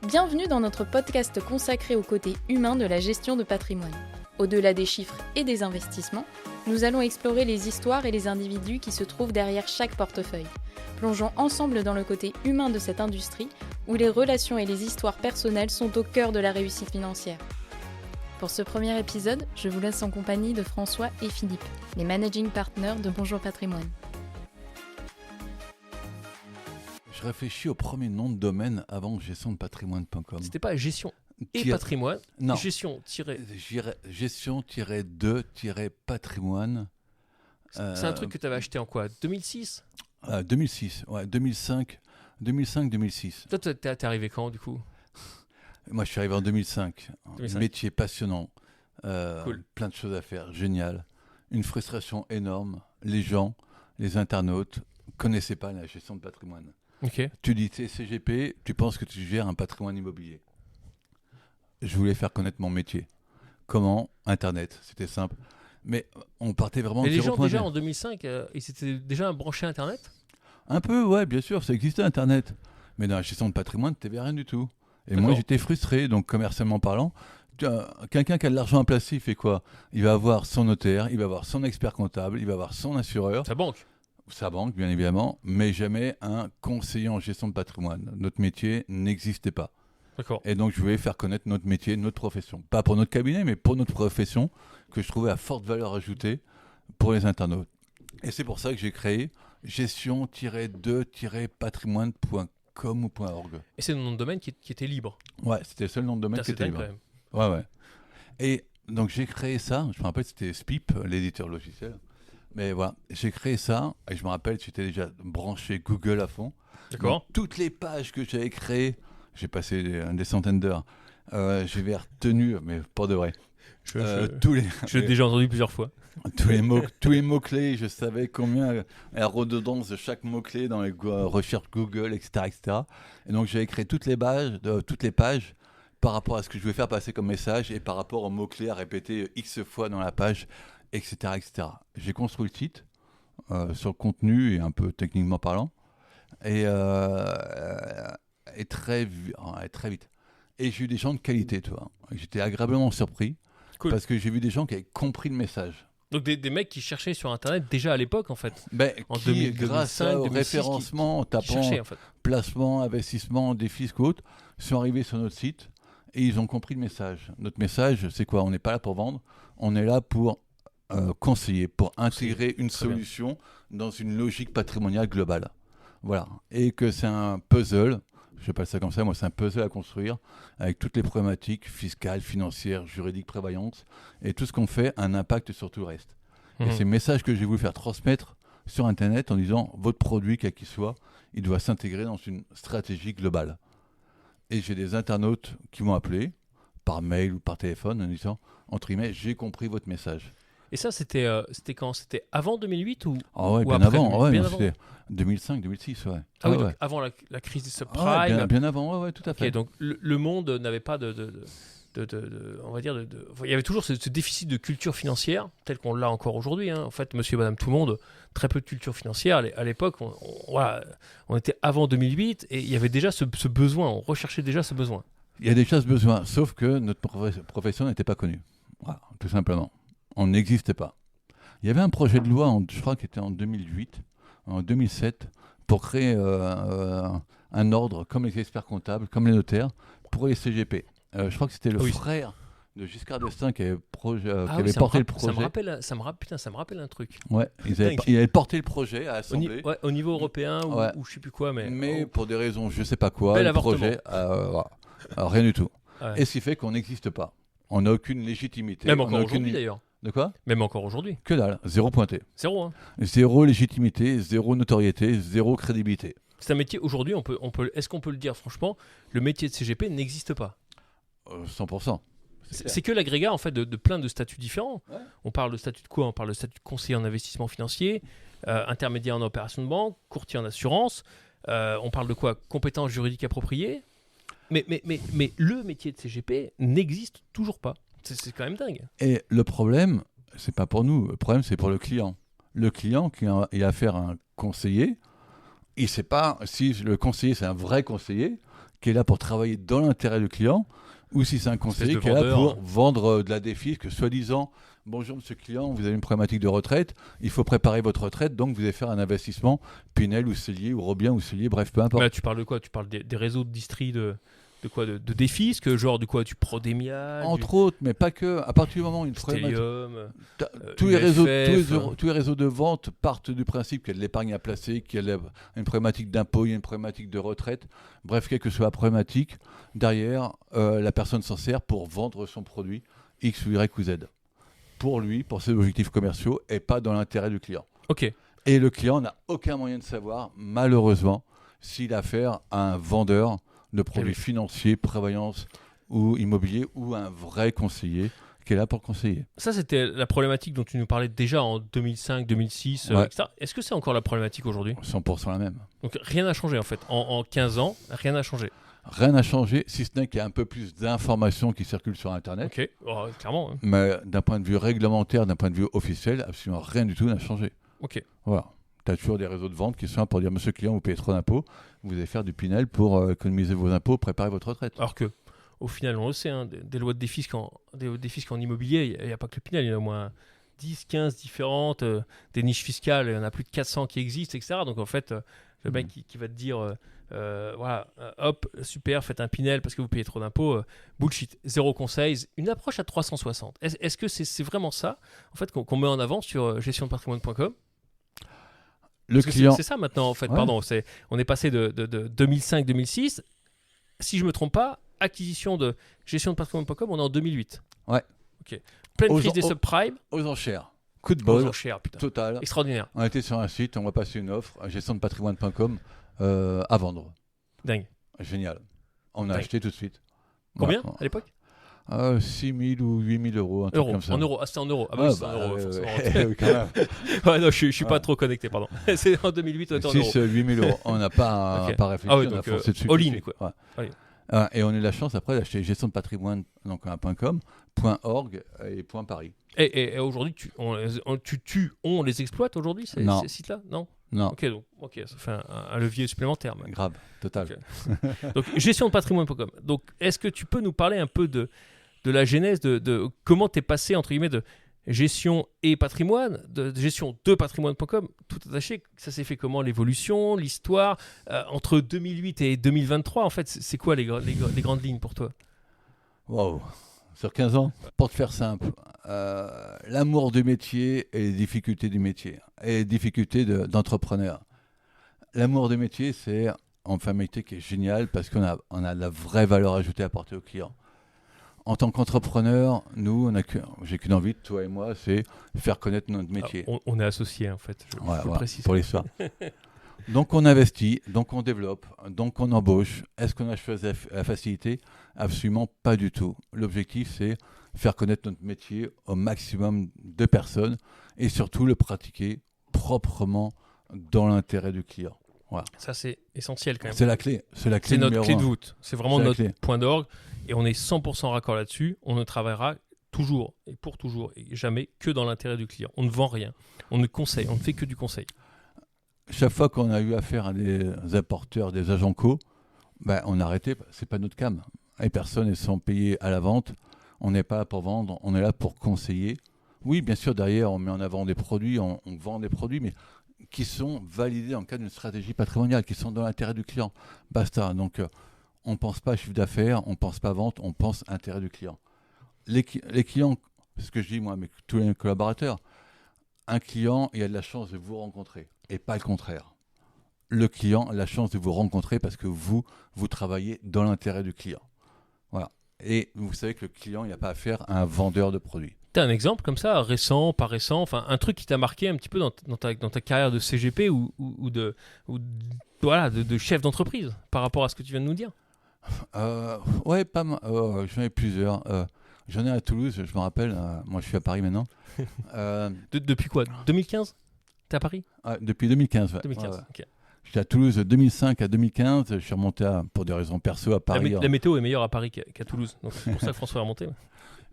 Bienvenue dans notre podcast consacré au côté humain de la gestion de patrimoine. Au-delà des chiffres et des investissements, nous allons explorer les histoires et les individus qui se trouvent derrière chaque portefeuille. Plongeons ensemble dans le côté humain de cette industrie où les relations et les histoires personnelles sont au cœur de la réussite financière. Pour ce premier épisode, je vous laisse en compagnie de François et Philippe, les managing partners de Bonjour Patrimoine. Je réfléchis au premier nom de domaine avant gestiondepatrimoine.com. C'était pas gestion et patrimoine, Non. Gestion-de-patrimoine. C'est un truc que tu avais acheté en quoi, 2006 2006, ouais, 2005-2006. Toi, t'es arrivé quand du coup? Moi, je suis arrivé en 2005. 2005. Métier passionnant. Cool. Plein de choses à faire, génial. Une frustration énorme. Les gens, les internautes, connaissaient pas la gestion de patrimoine. Ok. Tu dis CGP, tu penses que tu gères un patrimoine immobilier. Je voulais faire connaître mon métier. Comment? Internet, c'était simple. Mais on partait vraiment Et de les 0. gens déjà en 2005, ils s'étaient déjà branchés Internet? Un peu, ouais, bien sûr, ça existait Internet. Mais dans la gestion de patrimoine, tu n'avais rien du tout. Et moi, j'étais frustré, donc commercialement parlant. Quelqu'un qui a de l'argent à placer, il fait quoi? Il va avoir son notaire, il va avoir son expert comptable, il va avoir son assureur. Sa banque, bien évidemment, mais jamais un conseiller en gestion de patrimoine. Notre métier n'existait pas. D'accord. Et donc, je voulais faire connaître notre métier, notre profession. Pas pour notre cabinet, mais pour notre profession, que je trouvais à forte valeur ajoutée pour les internautes. Et c'est pour ça que j'ai créé gestion-de-patrimoine.com ou .org. Et c'est le nom de domaine qui était libre. Ouais, c'était le seul nom de domaine qui était libre. Quand même. Ouais. Et donc, j'ai créé ça. Je me rappelle, c'était SPIP, l'éditeur logiciel. Mais voilà, j'ai créé ça. Et je me rappelle, j'étais déjà branché Google à fond. D'accord. Donc, toutes les pages que j'avais créées, j'ai passé des centaines d'heures. J'avais retenu, mais pas de vrai. Je l'ai déjà entendu plusieurs fois. Tous les mots-clés, je savais combien la redondance de chaque mot-clé dans les recherches Google, etc., etc. Et donc, j'ai créé toutes les pages par rapport à ce que je voulais faire passer comme message et par rapport aux mots-clés à répéter X fois dans la page, etc., etc. J'ai construit le site sur le contenu et un peu techniquement parlant. Et très vite. Et j'ai eu des gens de qualité, tu vois. J'étais agréablement surpris. Cool. Parce que j'ai vu des gens qui avaient compris le message. Donc des mecs qui cherchaient sur Internet déjà à l'époque, en fait. En Grâce au référencement, en tapant en fait. placement, investissement, défis ou autres, sont arrivés sur notre site et ils ont compris le message. Notre message, c'est quoi? On n'est pas là pour vendre, on est là pour conseiller, pour intégrer une solution dans une logique patrimoniale globale. Voilà. Et que c'est un puzzle. Je n'appelle ça comme ça, moi c'est un puzzle à construire avec toutes les problématiques fiscales, financières, juridiques, prévoyantes et tout ce qu'on fait a un impact sur tout le reste. Et c'est le message que j'ai voulu faire transmettre sur Internet en disant votre produit, quel qu'il soit, il doit s'intégrer dans une stratégie globale. Et j'ai des internautes qui m'ont appelé par mail ou par téléphone en disant entre guillemets j'ai compris votre message. Et ça, c'était quand? C'était avant 2008 ou Ah ouais, ou bien après avant. bien Ouais, avant. c'était 2005-2006, ouais. Ah oui, ouais. donc avant la crise des subprimes. Ouais, bien avant, ouais, tout à fait. Ok, donc le monde n'avait pas on va dire, il y avait toujours ce déficit de culture financière, tel qu'on l'a encore aujourd'hui. Hein. En fait, monsieur et madame tout le monde, très peu de culture financière. À l'époque, on était avant 2008 et il y avait déjà ce besoin, on recherchait déjà ce besoin. Il y a déjà ce besoin, sauf que notre profession n'était pas connue. Voilà, tout simplement. On n'existait pas. Il y avait un projet de loi, je crois qu'il était en 2008, en 2007, pour créer un ordre comme les experts comptables, comme les notaires, pour les CGP. Je crois que c'était le frère de Giscard d'Estaing qui avait porté le projet. Ça me rappelle un truc. Ouais, il avait porté le projet à l'Assemblée. Au niveau européen ou je sais plus quoi. Mais pour des raisons, je sais pas quoi, Bel le avortement. projet, rien du tout. Ouais. Et ce qui fait qu'on n'existe pas. On n'a aucune légitimité. Même encore aujourd'hui d'ailleurs. De quoi? Même encore aujourd'hui. Que dalle, zéro pointé. Zéro, hein. Zéro légitimité, zéro notoriété, zéro crédibilité. C'est un métier, aujourd'hui, est-ce qu'on peut le dire franchement, le métier de CGP n'existe pas. 100%. C'est que l'agrégat en fait de plein de statuts différents. Ouais. On parle de statut de quoi? On parle de statut de conseiller en investissement financier, intermédiaire en opération de banque, courtier en assurance. On parle de quoi? Compétences juridiques appropriées. Mais le métier de CGP n'existe toujours pas. C'est quand même dingue. Et le problème, c'est pas pour nous. Le problème, c'est pour le client. Le client qui a affaire à un conseiller, il ne sait pas si le conseiller, c'est un vrai conseiller qui est là pour travailler dans l'intérêt du client, ou si c'est un conseiller qui est là pour vendre de la défise, que soi-disant, bonjour monsieur client, vous avez une problématique de retraite, il faut préparer votre retraite, donc vous allez faire un investissement Pinel ou Cellier ou Robien ou Cellier, bref, peu importe. Là, tu parles de quoi? Tu parles des réseaux de distri de quoi? De défis, que genre du quoi? Du Prodemia, entre autres, mais pas que. À partir du moment où une problématique, tous les réseaux de vente partent du principe qu'il y a de l'épargne à placer, qu'il y a une problématique d'impôt, il y a une problématique de retraite. Bref, quelle que soit la problématique, derrière, la personne s'en sert pour vendre son produit X ou Y ou Z. Pour lui, pour ses objectifs commerciaux, et pas dans l'intérêt du client. Ok. Et le client n'a aucun moyen de savoir, malheureusement, s'il a affaire à un vendeur de produits financiers, prévoyance ou immobilier, ou un vrai conseiller qui est là pour conseiller. Ça, c'était la problématique dont tu nous parlais déjà en 2005, 2006, etc. Est-ce que c'est encore la problématique aujourd'hui? 100% la même. Donc rien n'a changé en fait. En 15 ans, rien n'a changé. Rien n'a changé, si ce n'est qu'il y a un peu plus d'informations qui circulent sur Internet. Ok, clairement. Hein. Mais d'un point de vue réglementaire, d'un point de vue officiel, absolument rien du tout n'a changé. Ok. Voilà. Tu as toujours des réseaux de vente qui sont là pour dire, monsieur client, vous payez trop d'impôts, vous allez faire du Pinel pour économiser vos impôts, préparer votre retraite. Alors que, au final, on le sait, hein, des lois de défisque en immobilier, il n'y a pas que le Pinel, il y en a au moins 10, 15 différentes, des niches fiscales, il y en a plus de 400 qui existent, etc. Donc en fait, le mec qui va te dire, voilà, hop, super, faites un Pinel parce que vous payez trop d'impôts, bullshit, zéro conseil, une approche à 360. Est-ce que c'est vraiment ça, en fait, qu'on met en avant sur gestiondepatrimoine.com? C'est ça maintenant, en fait. Ouais. Pardon, on est passé de 2005-2006. Si je ne me trompe pas, acquisition de gestiondepatrimoine.com, on est en 2008. Ouais. Ok. Pleine crise des subprimes. Aux enchères. Coup de bol. Aux enchères, putain. Total. Extraordinaire. On était sur un site, on va passer une offre, gestiondepatrimoine.com, à vendre. Dingue. Génial. On a acheté tout de suite. Combien à l'époque? 6 000 ou 8 000 euros, un truc comme ça. En euros, c'était en euros. Ah oui, c'est en euros, forcément. Oui, quand même. Ouais, non, je suis pas trop connecté, pardon. C'est en 2008, on était en euros. 8 000 euros. On n'a pas réfléchi, ah oui, on a donc, foncé dessus. all-in, quoi. Ouais. Et on a eu la chance après d'acheter gestiondepatrimoine, donc .com, .org et .paris. Et aujourd'hui, on les exploite aujourd'hui, ces sites-là? Non. Ok, ça fait un levier supplémentaire. Même. Grave, total. Okay. Donc, gestiondepatrimoine.com. Donc, est-ce que tu peux nous parler un peu de la genèse, de comment tu es passé, entre guillemets, de gestion et patrimoine, de gestion de patrimoine.com, tout attaché, ça s'est fait comment, l'évolution, l'histoire, entre 2008 et 2023, en fait, c'est quoi les grandes lignes pour toi? Wow, sur 15 ans, pour te faire simple, l'amour du métier et les difficultés du métier, et les difficultés d'entrepreneur. L'amour du métier, c'est un métier qui est génial parce qu'on a de la vraie valeur ajoutée à apporter aux clients. En tant qu'entrepreneur, nous, j'ai qu'une envie, toi et moi, c'est faire connaître notre métier. On est associés, en fait, je le précise. Pour l'histoire. Donc on investit, donc on développe, donc on embauche. Est-ce qu'on a choisi la facilité? Absolument pas du tout. L'objectif, c'est faire connaître notre métier au maximum de personnes et surtout le pratiquer proprement dans l'intérêt du client. Voilà. Ça, c'est essentiel quand même. C'est la clé. C'est notre clé de voûte. C'est vraiment notre point d'orgue. Et on est 100% raccord là-dessus. On ne travaillera toujours et pour toujours et jamais que dans l'intérêt du client. On ne vend rien. On ne conseille. On ne fait que du conseil. Chaque fois qu'on a eu affaire à des apporteurs, des agents co, on a arrêté. C'est pas notre cam. Les personnes, elles sont payées à la vente. On n'est pas là pour vendre. On est là pour conseiller. Oui, bien sûr, derrière, on met en avant des produits. On vend des produits, mais qui sont validés en cas d'une stratégie patrimoniale, qui sont dans l'intérêt du client. Basta. Donc, on ne pense pas chiffre d'affaires, on ne pense pas vente, on pense intérêt du client. Les clients, c'est ce que je dis moi, mais tous les collaborateurs, un client, il a de la chance de vous rencontrer, et pas le contraire. Le client a la chance de vous rencontrer parce que vous travaillez dans l'intérêt du client. Voilà. Et vous savez que le client, il n'a pas affaire à un vendeur de produits. Tu as un exemple comme ça, récent, pas récent, enfin un truc qui t'a marqué un petit peu dans ta carrière de CGP ou de chef d'entreprise par rapport à ce que tu viens de nous dire? Ouais, pas mal. J'en ai plusieurs. J'en ai à Toulouse, je me rappelle. Moi, je suis à Paris maintenant. Depuis quoi? 2015? T'es à Paris? Depuis 2015. Ouais. 2015, ouais. Ok. J'étais à Toulouse de 2005 à 2015. Je suis remonté pour des raisons perso à Paris. La météo est meilleure à Paris qu'à Toulouse. Donc c'est pour ça que François est remonté.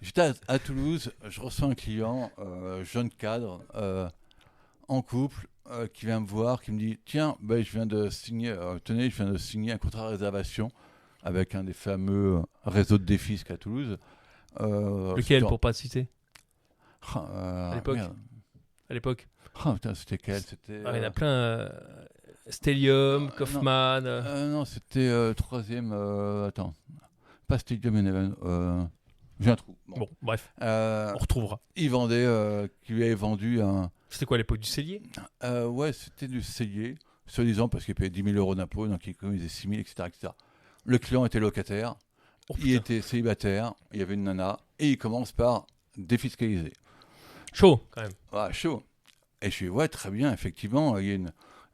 J'étais à Toulouse. Je reçois un client, jeune cadre, en couple, qui vient me voir, qui me dit « Tiens, je viens de signer un contrat de réservation avec un des fameux réseaux de défisques à Toulouse. Lequel, pour pas te citer À l'époque. Putain, c'était quel? Il y en a plein. Stellium, Kaufmann. Non, c'était troisième. Attends. Pas Stellium Eleven. J'ai un trou. Bon, bref. On retrouvera. Il vendait, qui lui avait vendu un. C'était quoi, l'époque du cellier? Ouais, c'était du cellier, soi-disant parce qu'il payait 10 000 euros d'impôts, donc il économisait 6 000, etc., etc. Le client était locataire, il était célibataire, il y avait une nana, et il commence par défiscaliser. Chaud, quand même. Ah, chaud. Et je suis ouais, très bien, effectivement,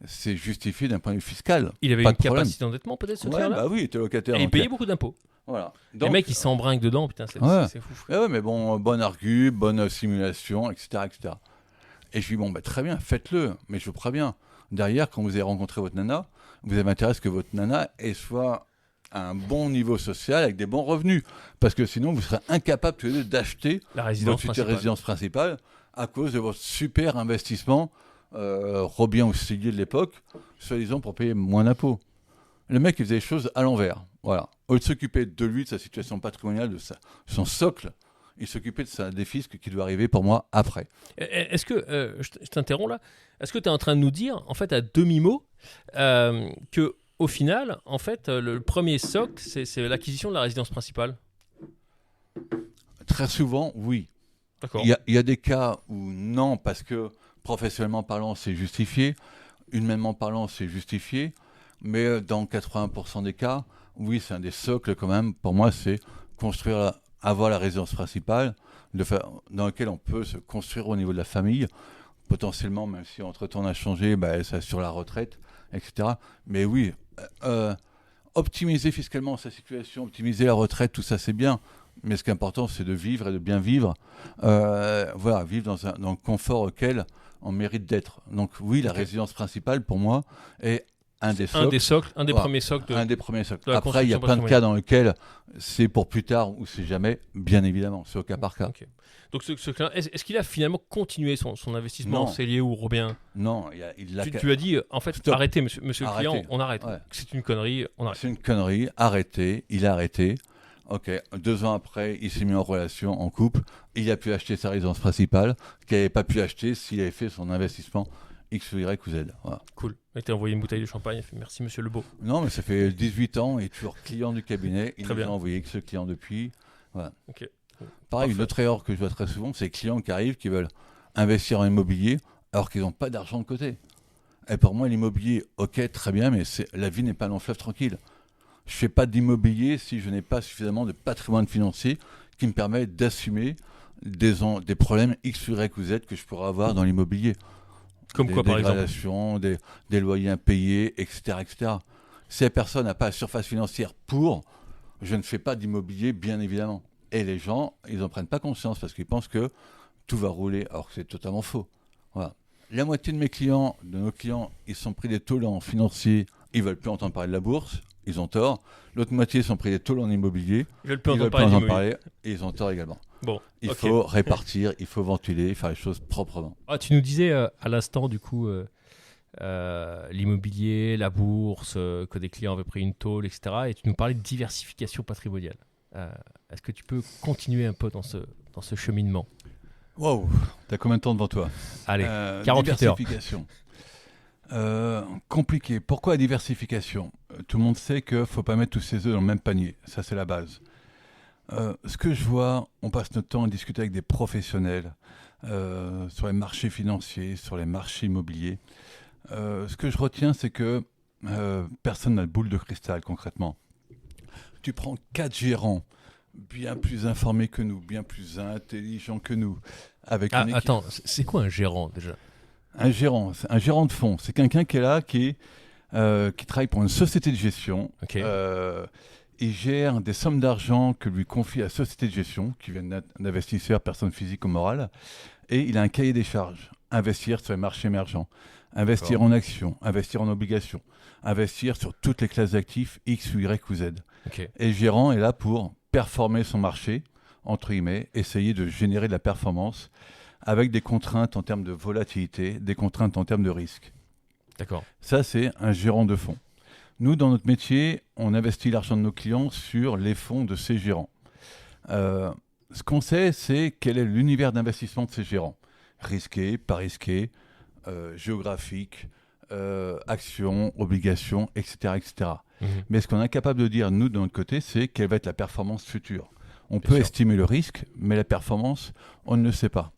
c'est justifié d'un point de vue fiscal. Il avait une capacité d'endettement, peut-être, ce client-là? Bah oui, il était locataire. Et il payait beaucoup d'impôts. Voilà. Donc, les mecs, ils s'embrinquent dedans, putain, c'est fou. Ouais, mais bon, bonne argu, bonne simulation, etc., etc. Et je lui dis, bon, bah, très bien, faites-le, mais je vous préviens, derrière, quand vous avez rencontré votre nana, vous avez intérêt à ce que votre nana soit à un bon niveau social, avec des bons revenus. Parce que sinon, vous serez incapable tous les deux d'acheter votre future résidence principale à cause de votre super investissement Robien ou Cellier de l'époque, soi-disant pour payer moins d'impôts. Le mec, il faisait les choses à l'envers. Voilà. Au lieu de s'occuper de lui, de sa situation patrimoniale, de son socle, il s'occupait de sa défisque qui doit arriver pour moi après. Est-ce que, je t'interromps là, est-ce que tu es en train de nous dire, en fait, à demi-mot, que au final, en fait, le premier socle, c'est l'acquisition de la résidence principale? Très souvent, oui. D'accord. Il y a des cas où non, parce que professionnellement parlant, c'est justifié. Humainement parlant, c'est justifié. Mais dans 80% des cas, oui, c'est un des socles quand même. Pour moi, c'est avoir la résidence principale dans laquelle on peut se construire au niveau de la famille. Potentiellement, même si entre-temps on a changé, ça sur la retraite, etc. Mais oui, optimiser fiscalement sa situation, optimiser la retraite, tout ça c'est bien. Mais ce qui est important, c'est de vivre et de bien vivre. Vivre dans le confort auquel on mérite d'être. Donc oui, la résidence principale, pour moi, est un des premiers socles. Un des premiers socles. Après, il y a plein de cas dans lesquels c'est pour plus tard ou c'est jamais, bien évidemment. C'est au cas par cas. Okay. Donc est-ce qu'il a finalement continué son investissement en cellier ou Robien? Non, tu as dit, en fait, arrêtez, monsieur le client, on arrête. Ouais. C'est une connerie, on arrête. C'est une connerie, arrêtez, il a arrêté. Ok, 2 ans après, il s'est mis en relation, en couple. Il a pu acheter sa résidence principale, qu'il n'avait pas pu acheter s'il avait fait son investissement X ou Y ou Z. Voilà. Cool. Il t'a envoyé une bouteille de champagne. Il a fait merci, monsieur Lebeau. Non, mais ça fait 18 ans, il est toujours client du cabinet. Il nous a envoyé que ce client depuis. Voilà. Okay. Pareil, une autre erreur que je vois très souvent, c'est les clients qui arrivent, qui veulent investir en immobilier alors qu'ils n'ont pas d'argent de côté. Et pour moi, l'immobilier, ok, très bien, mais la vie n'est pas un long fleuve tranquille. Je ne fais pas d'immobilier si je n'ai pas suffisamment de patrimoine financier qui me permet d'assumer des problèmes X, Y ou Z que je pourrais avoir dans l'immobilier. Comme quoi, par exemple? Des loyers impayés, etc., etc. Si la personne n'a pas la surface financière je ne fais pas d'immobilier, bien évidemment. Et les gens, ils n'en prennent pas conscience parce qu'ils pensent que tout va rouler, alors que c'est totalement faux. Voilà. La moitié de nos clients, ils sont pris des taux en financier, ils ne veulent plus entendre parler de la bourse. Ils ont tort. L'autre moitié sont pris des taux en immobilier. Ils veulent plus entendre parler et ils ont tort également. Bon, il faut répartir, il faut ventiler, faire les choses proprement. Tu nous disais à l'instant, du coup, l'immobilier, la bourse, que des clients avaient pris une tôle, etc. Et tu nous parlais de diversification patrimoniale. Est-ce que tu peux continuer un peu dans ce cheminement? Wow, t'as combien de temps devant toi? Allez, 48 heures. Diversification. Compliqué. Pourquoi la diversification? Tout le monde sait qu'il ne faut pas mettre tous ses œufs dans le même panier. Ça, c'est la base. Ce que je vois, on passe notre temps à discuter avec des professionnels sur les marchés financiers, sur les marchés immobiliers. Ce que je retiens, c'est que personne n'a de boule de cristal, concrètement. Tu prends 4 gérants bien plus informés que nous, bien plus intelligents que nous. Attends, c'est quoi un gérant, déjà? Un gérant de fonds, c'est quelqu'un qui est là, qui travaille pour une société de gestion. Okay. Il gère des sommes d'argent que lui confie la société de gestion, qui viennent d'investisseurs, personnes physiques ou morales, et il a un cahier des charges. Investir sur les marchés émergents, investir en actions, investir en obligations, investir sur toutes les classes d'actifs X ou Y ou Z. Okay. Et le gérant est là pour performer son marché, entre guillemets, essayer de générer de la performance, avec des contraintes en termes de volatilité, des contraintes en termes de risque. D'accord. Ça, c'est un gérant de fonds. Nous, dans notre métier, on investit l'argent de nos clients sur les fonds de ces gérants. Ce qu'on sait, c'est quel est l'univers d'investissement de ces gérants. Risqué, pas risqué, géographique, actions, obligations, etc. etc. Mais ce qu'on est incapable de dire, nous, de notre côté, c'est quelle va être la performance future. On peut estimer le risque, mais la performance, on ne le sait pas.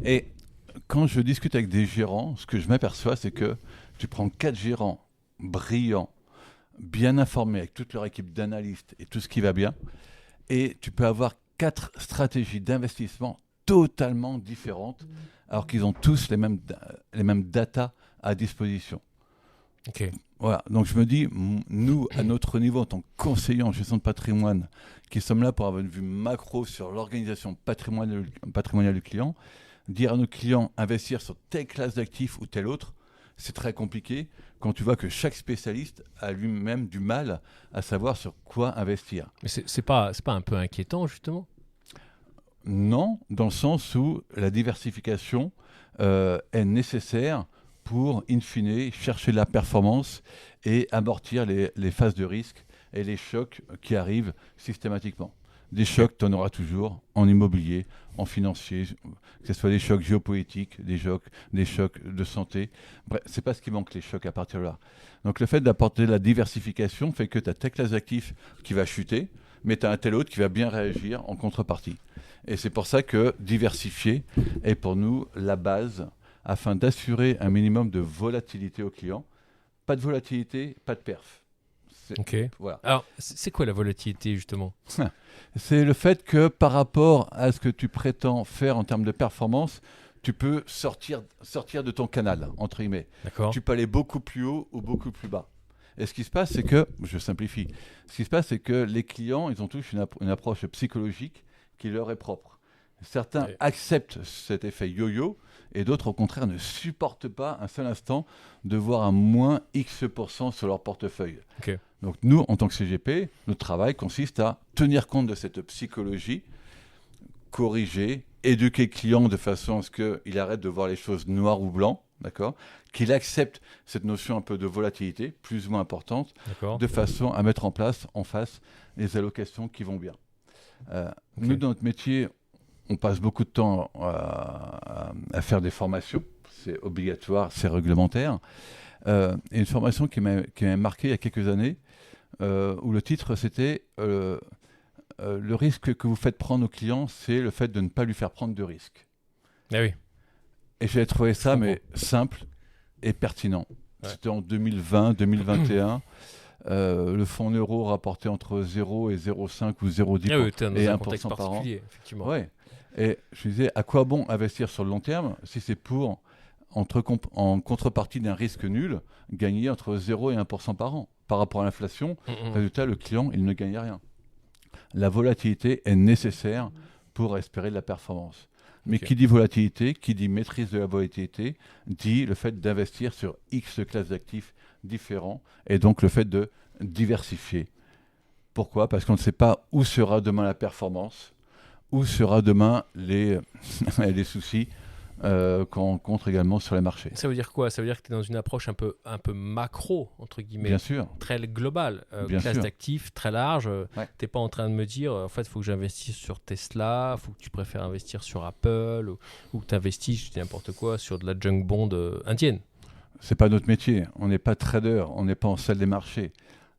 Et quand je discute avec des gérants, ce que je m'aperçois, c'est que tu prends 4 gérants brillants, bien informés, avec toute leur équipe d'analystes et tout ce qui va bien, et tu peux avoir 4 stratégies d'investissement totalement différentes, alors qu'ils ont tous les mêmes data à disposition. Ok. Voilà, donc je me dis, nous, à notre niveau, en tant que conseillers en gestion de patrimoine, qui sommes là pour avoir une vue macro sur l'organisation patrimoniale du client, dire à nos clients investir sur telle classe d'actifs ou telle autre, c'est très compliqué quand tu vois que chaque spécialiste a lui-même du mal à savoir sur quoi investir. Mais c'est pas un peu inquiétant, justement? Non, dans le sens où la diversification est nécessaire pour, in fine, chercher la performance et amortir les phases de risque et les chocs qui arrivent systématiquement. Des chocs, tu en auras toujours en immobilier, en financier, que ce soit des chocs géopolitiques, des chocs de santé. Bref, c'est pas ce qui manque, les chocs à partir de là. Donc le fait d'apporter la diversification fait que tu as telle classe d'actifs qui va chuter, mais tu as un tel autre qui va bien réagir en contrepartie. Et c'est pour ça que diversifier est pour nous la base afin d'assurer un minimum de volatilité aux clients. Pas de volatilité, pas de perf. Ok. Voilà. Alors, c'est quoi la volatilité, justement? C'est le fait que par rapport à ce que tu prétends faire en termes de performance, tu peux sortir de ton canal, entre guillemets. D'accord. Tu peux aller beaucoup plus haut ou beaucoup plus bas. Et ce qui se passe, c'est que, je simplifie, ce qui se passe, c'est que les clients, ils ont tous une approche psychologique qui leur est propre. Certains acceptent cet effet yo-yo et d'autres, au contraire, ne supportent pas un seul instant de voir un moins X% sur leur portefeuille. Ok. Donc nous, en tant que CGP, notre travail consiste à tenir compte de cette psychologie, corriger, éduquer le client de façon à ce qu'il arrête de voir les choses noires ou blancs, d'accord, qu'il accepte cette notion un peu de volatilité, plus ou moins importante, de façon à mettre en face les allocations qui vont bien. Nous, dans notre métier, on passe beaucoup de temps à faire des formations. C'est obligatoire, c'est réglementaire. Et une formation qui m'a marqué il y a quelques années, où le titre c'était le risque que vous faites prendre aux clients, c'est le fait de ne pas lui faire prendre de risques. Ah oui. Et j'ai trouvé ça simple et pertinent. Ouais. C'était en 2020-2021. Le fonds euro rapportait entre 0 et 0,5 ou 0,10 et 1% par an. Effectivement. Ouais. Et je me disais, à quoi bon investir sur le long terme si c'est pour, en contrepartie d'un risque nul, gagner entre 0 et 1% par an. Par rapport à l'inflation, résultat, le client, il ne gagne rien. La volatilité est nécessaire pour espérer de la performance. Mais qui dit volatilité, qui dit maîtrise de la volatilité, dit le fait d'investir sur X classes d'actifs différents et donc le fait de diversifier. Pourquoi ? Parce qu'on ne sait pas où sera demain la performance, où sera demain les soucis qu'on rencontre également sur les marchés. Ça veut dire quoi ? Ça veut dire que tu es dans une approche un peu macro, entre guillemets. Bien sûr. Très globale. Classe d'actifs très large. Tu n'es pas en train de me dire, en fait, il faut que j'investisse sur Tesla, il faut que tu préfères investir sur Apple, ou que tu investisses, je dis n'importe quoi, sur de la junk bond indienne. Ce n'est pas notre métier. On n'est pas trader, on n'est pas en salle des marchés.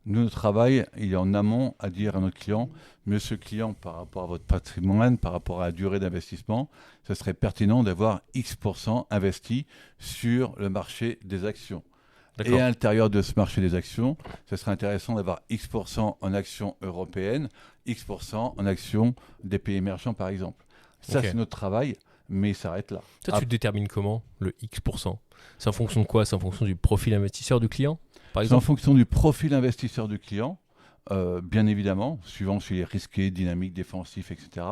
Nous, notre travail, il est en amont à dire à notre client, monsieur client, par rapport à votre patrimoine, par rapport à la durée d'investissement, ce serait pertinent d'avoir X% investi sur le marché des actions. D'accord. Et à l'intérieur de ce marché des actions, ce serait intéressant d'avoir X% en actions européennes, X% en actions des pays émergents, par exemple. Ça, c'est notre travail, mais il s'arrête là. Ça, tu détermines comment, le X%? C'est en fonction de quoi? C'est en fonction du profil investisseur du client? C'est en fonction du profil investisseur du client, bien évidemment, suivant s'il est risqué, dynamique, défensif, etc.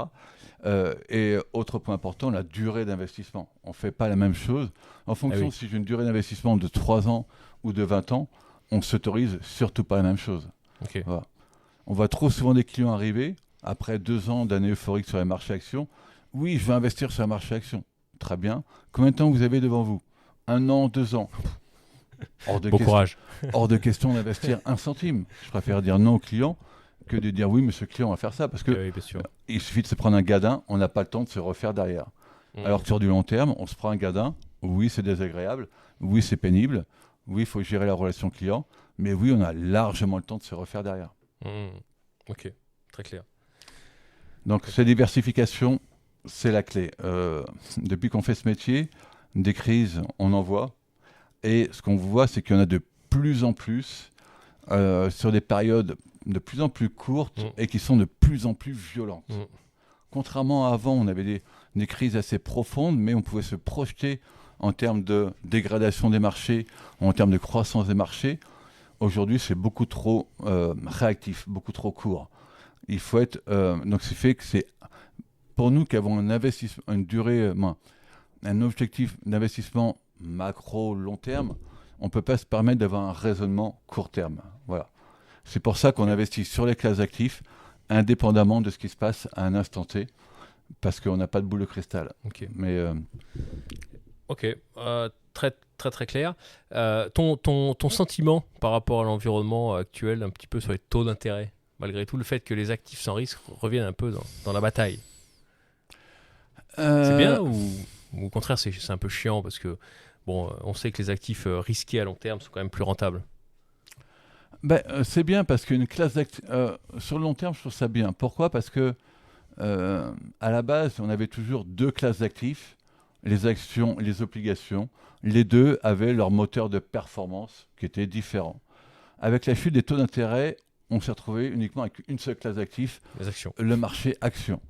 Et autre point important, la durée d'investissement. On ne fait pas la même chose. En fonction si j'ai une durée d'investissement de 3 ans ou de 20 ans, on ne s'autorise surtout pas la même chose. Voilà. On voit trop souvent des clients arriver, après 2 ans d'année euphorique sur les marchés actions. Oui, je veux investir sur les marchés actions. Très bien. Combien de temps vous avez devant vous? 1 an, 2 ans? Bon courage. Hors de question d'investir un centime. Je préfère dire non au client que de dire oui, mais ce client va faire ça. Parce que Oui, bien sûr. il suffit de se prendre un gadin, on n'a pas le temps de se refaire derrière. Alors que sur du long terme, on se prend un gadin, oui, c'est désagréable, oui, c'est pénible, oui, il faut gérer la relation client, mais oui, on a largement le temps de se refaire derrière. Ok, très clair. Donc, cette diversification, c'est la clé. Depuis qu'on fait ce métier, des crises, on en voit. Et ce qu'on voit, c'est qu'il y en a de plus en plus sur des périodes de plus en plus courtes et qui sont de plus en plus violentes. Contrairement à avant, on avait des crises assez profondes, mais on pouvait se projeter en termes de dégradation des marchés, en termes de croissance des marchés. Aujourd'hui, c'est beaucoup trop réactif, beaucoup trop court. Il faut être... donc, ce qui fait que c'est... Pour nous qui avons un investissement, une durée, un objectif d'investissement macro long terme, on ne peut pas se permettre d'avoir un raisonnement court terme. Voilà. C'est pour ça qu'on investit sur les classes d'actifs, indépendamment de ce qui se passe à un instant T, parce qu'on n'a pas de boule de cristal. Ok. Mais, ok, très très très clair. Ton sentiment par rapport à l'environnement actuel, un petit peu sur les taux d'intérêt, malgré tout le fait que les actifs sans risque reviennent un peu dans la bataille. C'est bien ou au contraire c'est un peu chiant parce que bon, on sait que les actifs risqués à long terme sont quand même plus rentables. C'est bien parce qu'une classe d'actifs... sur le long terme, je trouve ça bien. Pourquoi ? Parce que à la base, on avait toujours deux classes d'actifs, les actions et les obligations. Les deux avaient leur moteur de performance qui était différent. Avec la chute des taux d'intérêt, on s'est retrouvé uniquement avec une seule classe d'actifs, les actions. Le marché action.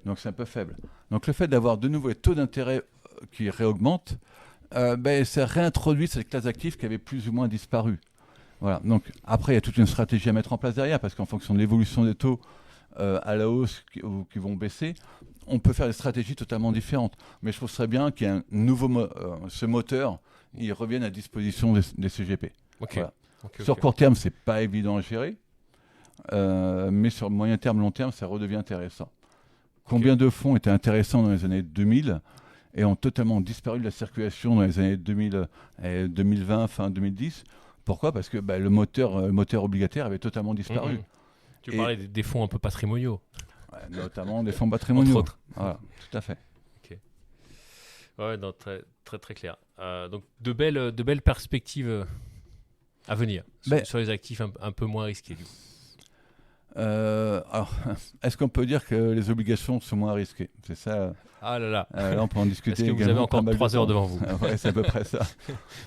Donc c'est un peu faible. Donc le fait d'avoir de nouveau les taux d'intérêt qui réaugmentent, ça réintroduit cette classe d'actifs qui avait plus ou moins disparu. Voilà. Donc après, il y a toute une stratégie à mettre en place derrière, parce qu'en fonction de l'évolution des taux à la hausse ou qui vont baisser, on peut faire des stratégies totalement différentes. Mais je trouve très bien qu'il y ait un nouveau ce moteur, il revienne à disposition des CGP. Okay. Voilà. Okay, sur court terme, c'est pas évident à gérer, mais sur moyen terme, long terme, ça redevient intéressant. Combien de fonds étaient intéressants dans les années 2000 et ont totalement disparu de la circulation dans les années 2020, fin 2010 ? Pourquoi ? Parce que le moteur obligataire avait totatalement disparu. Tu parlais des fonds un peu patrimoniaux. Notamment des fonds patrimoniaux. Entre autres. Voilà, tout à fait. Ok. Ouais, non, très, très, très clair. Donc, de belles perspectives à venir sur les actifs un peu moins risqués, du coup. Alors, est-ce qu'on peut dire que les obligations sont moins risquées ? C'est ça. Ah là là. Là, on peut en discuter. Est-ce que vous avez encore 3 heures devant vous ? Ouais, c'est à peu près ça.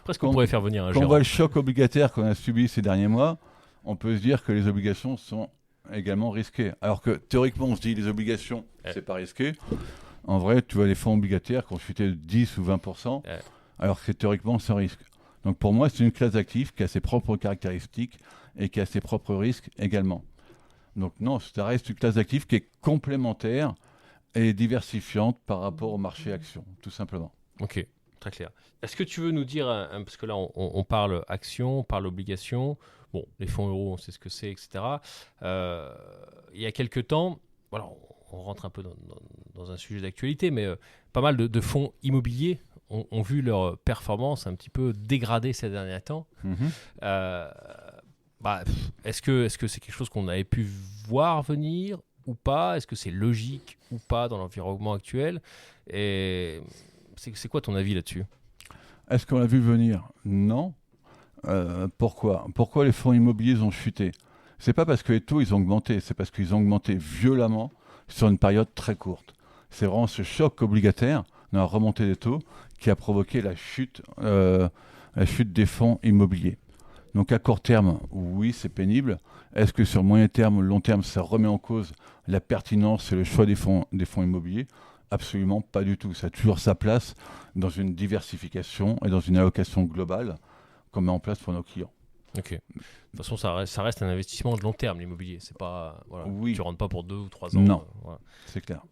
Presque qu'on pourrait faire venir un Quand on gérant. voit le choc obligataire qu'on a subi ces derniers mois, on peut se dire que les obligations sont également risquées. Alors que théoriquement, on se dit les obligations, c'est pas risqué. En vrai, tu vois les fonds obligataires qui ont chuté de 10 ou 20%, alors que théoriquement, sans risque. Donc pour moi, c'est une classe d'actifs qui a ses propres caractéristiques et qui a ses propres risques également. Donc non, ça reste une classe d'actifs qui est complémentaire et diversifiante par rapport au marché action, tout simplement. Ok, très clair. Est-ce que tu veux nous dire, parce que là on parle action, on parle obligation, bon, les fonds euros, on sait ce que c'est, etc. Il y a quelques temps, voilà, on rentre un peu dans un sujet d'actualité, mais pas mal de fonds immobiliers ont vu leur performance un petit peu dégradée ces derniers temps. Est-ce que c'est quelque chose qu'on avait pu voir venir ou pas ? Est-ce que c'est logique ou pas dans l'environnement actuel ? Et c'est quoi ton avis là-dessus ? Est-ce qu'on l'a vu venir ? Non. Pourquoi les fonds immobiliers ont chuté ? C'est pas parce que les taux ils ont augmenté, c'est parce qu'ils ont augmenté violemment sur une période très courte. C'est vraiment ce choc obligataire dans la remontée des taux qui a provoqué la chute des fonds immobiliers. Donc à court terme, oui, c'est pénible. Est-ce que sur moyen terme ou long terme, ça remet en cause la pertinence et le choix des fonds immobiliers ? Absolument pas du tout. Ça a toujours sa place dans une diversification et dans une allocation globale qu'on met en place pour nos clients. Ok. De toute façon, ça reste un investissement de long terme, l'immobilier. C'est pas, voilà, oui. Tu rentres pas pour 2 ou 3 ans. Non, voilà. C'est clair.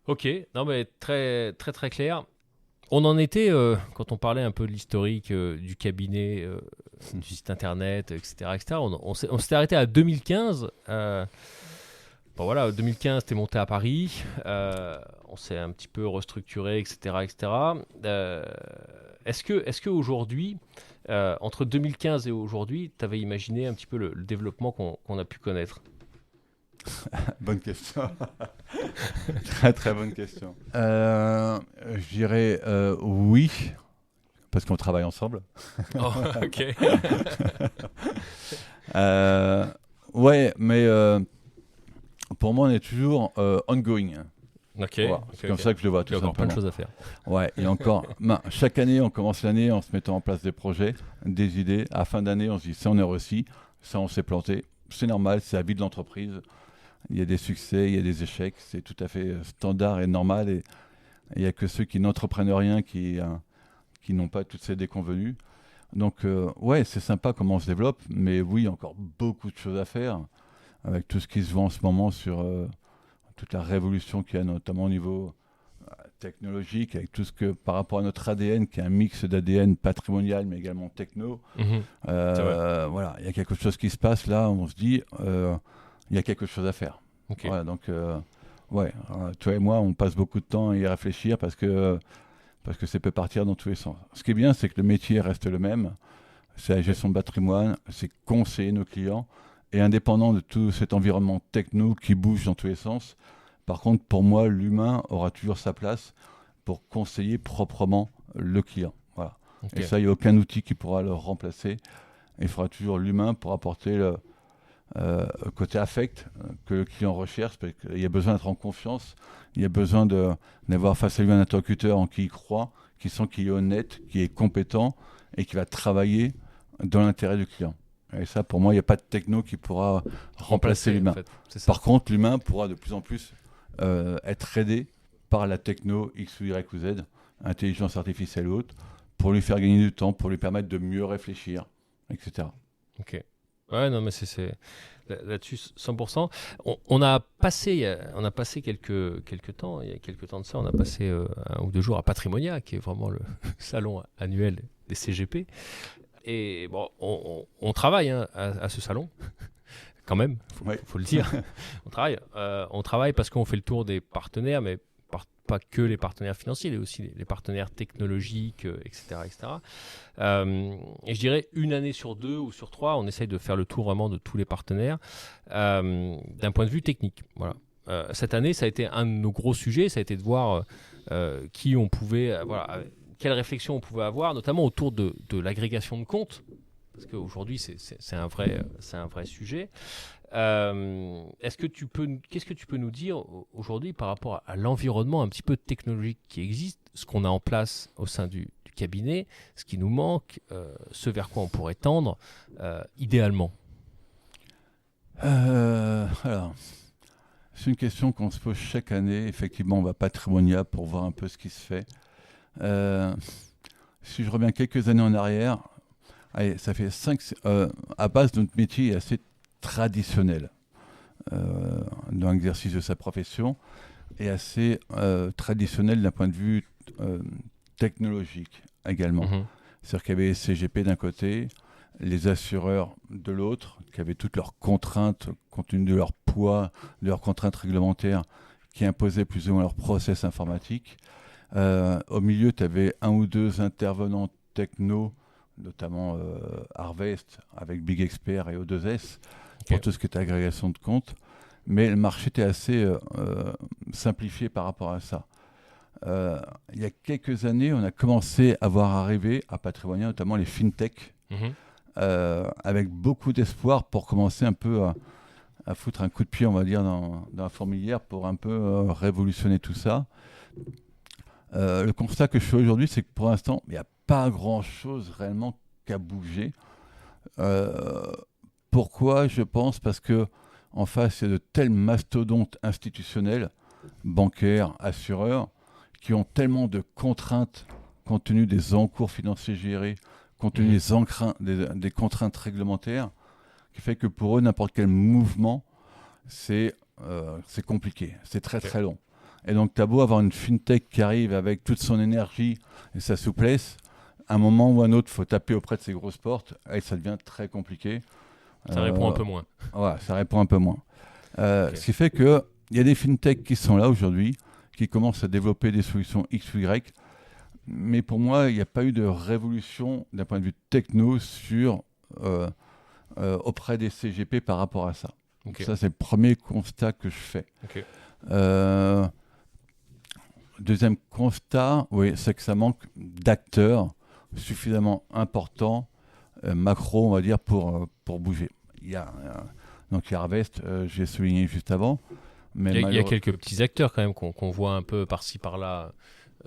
Ok. Non, mais très, très, très clair. On en était, quand on parlait un peu de l'historique du cabinet, du site internet, etc. On s'était arrêté à 2015. Voilà, 2015, t'es monté à Paris. On s'est un petit peu restructuré, etc. Est-ce que aujourd'hui, entre 2015 et aujourd'hui, tu avais imaginé un petit peu le développement qu'on a pu connaître? Bonne question. Très très bonne question. Je dirais oui, parce qu'on travaille ensemble. Oh, ok. Ouais, mais pour moi, on est toujours ongoing. Ok. Voilà, c'est comme ça que je le vois, Il tout y a encore plein simplement. de choses à faire. Ouais, et encore, chaque année, on commence l'année en se mettant en place des projets, des idées. À la fin d'année, on se dit ça, on a réussi, ça, on s'est planté. C'est normal, c'est la vie de l'entreprise. Il y a des succès, il y a des échecs. C'est tout à fait standard et normal. Et il n'y a que ceux qui n'entreprennent rien qui n'ont pas toutes ces déconvenues. Donc, ouais, c'est sympa comment on se développe. Mais oui, il y a encore beaucoup de choses à faire avec tout ce qui se voit en ce moment sur toute la révolution qu'il y a, notamment au niveau technologique, avec tout ce que, par rapport à notre ADN, qui est un mix d'ADN patrimonial, mais également techno. Voilà, il y a quelque chose qui se passe là, on se dit, il y a quelque chose à faire. Okay. Voilà, donc, ouais, toi et moi, on passe beaucoup de temps à y réfléchir parce que ça peut partir dans tous les sens. Ce qui est bien, c'est que le métier reste le même. C'est la gestion de patrimoine, c'est conseiller nos clients, et indépendant de tout cet environnement techno qui bouge dans tous les sens. Par contre, pour moi, l'humain aura toujours sa place pour conseiller proprement le client. Voilà. Okay. Et ça, il n'y a aucun outil qui pourra le remplacer. Il faudra toujours l'humain pour apporter le côté affect que le client recherche. Parce qu'il y a besoin d'être en confiance. Il y a besoin d'avoir face à lui un interlocuteur en qui il croit, qui sent qu'il est honnête, qui est compétent et qui va travailler dans l'intérêt du client. Et ça, pour moi, il n'y a pas de techno qui pourra remplacer l'humain. En fait. Par contre, l'humain pourra de plus en plus être aidé par la techno X ou Y ou Z, intelligence artificielle ou autre, pour lui faire gagner du temps, pour lui permettre de mieux réfléchir, etc. Ok. Ouais, non, mais c'est là-dessus 100%. On a passé quelques temps, il y a quelques temps de ça, on a passé 1 ou 2 jours à Patrimonia, qui est vraiment le salon annuel des CGP. Et bon, on travaille à ce salon, quand même, faut le dire. On travaille parce qu'on fait le tour des partenaires, mais pas que les partenaires financiers, mais aussi les partenaires technologiques, etc. Et je dirais 1 année sur 2 ou sur 3, on essaye de faire le tour vraiment de tous les partenaires d'un point de vue technique. Voilà. Cette année, ça a été un de nos gros sujets, ça a été de voir qui on pouvait... quelle réflexion on pouvait avoir, notamment autour de l'agrégation de comptes, parce qu'aujourd'hui, c'est un vrai sujet. Qu'est-ce que tu peux nous dire aujourd'hui par rapport à l'environnement un petit peu technologique qui existe, ce qu'on a en place au sein du cabinet, ce qui nous manque, ce vers quoi on pourrait tendre, idéalement? Alors, c'est une question qu'on se pose chaque année. Effectivement, on va à Patrimonia pour voir un peu ce qui se fait. Si je reviens quelques années en arrière, allez, ça fait 5... à base, notre métier est assez traditionnel dans l'exercice de sa profession et assez traditionnel d'un point de vue technologique également. C'est-à-dire qu'il y avait les CGP d'un côté, les assureurs de l'autre, qui avaient toutes leurs contraintes, compte tenu de leur poids, de leurs contraintes réglementaires, qui imposaient plus ou moins leur process informatique. Au milieu, tu avais 1 ou 2 intervenants techno, notamment Harvest avec Big Expert et O2S, pour tout ce qui était agrégation de comptes. Mais le marché était assez simplifié par rapport à ça. Il y a quelques années, on a commencé à voir arriver à Patrimonia, notamment les fintech, avec beaucoup d'espoir pour commencer un peu à foutre un coup de pied, on va dire, dans la fourmilière pour un peu révolutionner tout ça. Le constat que je fais aujourd'hui, c'est que pour l'instant, il n'y a pas grand-chose réellement qu'à bouger. Pourquoi? Je pense parce que en face, il y a de tels mastodontes institutionnels, bancaires, assureurs, qui ont tellement de contraintes compte tenu des encours financiers gérés, compte tenu des contraintes réglementaires, qui fait que pour eux, n'importe quel mouvement, c'est compliqué, c'est très très long. Et donc, tu as beau avoir une fintech qui arrive avec toute son énergie et sa souplesse, à un moment ou à un autre, il faut taper auprès de ces grosses portes et ça devient très compliqué. Ça répond un peu moins. Ouais, ça répond un peu moins. Ce qui fait qu'il y a des fintechs qui sont là aujourd'hui, qui commencent à développer des solutions X ou Y. Mais pour moi, il n'y a pas eu de révolution d'un point de vue techno auprès des CGP par rapport à ça. Ok. Ça, c'est le premier constat que je fais. Ok. Deuxième constat, oui, c'est que ça manque d'acteurs suffisamment importants, macro, on va dire, pour bouger. Il y a Harvest, j'ai souligné juste avant. Mais Il y a quelques petits acteurs quand même qu'on voit un peu par-ci par-là.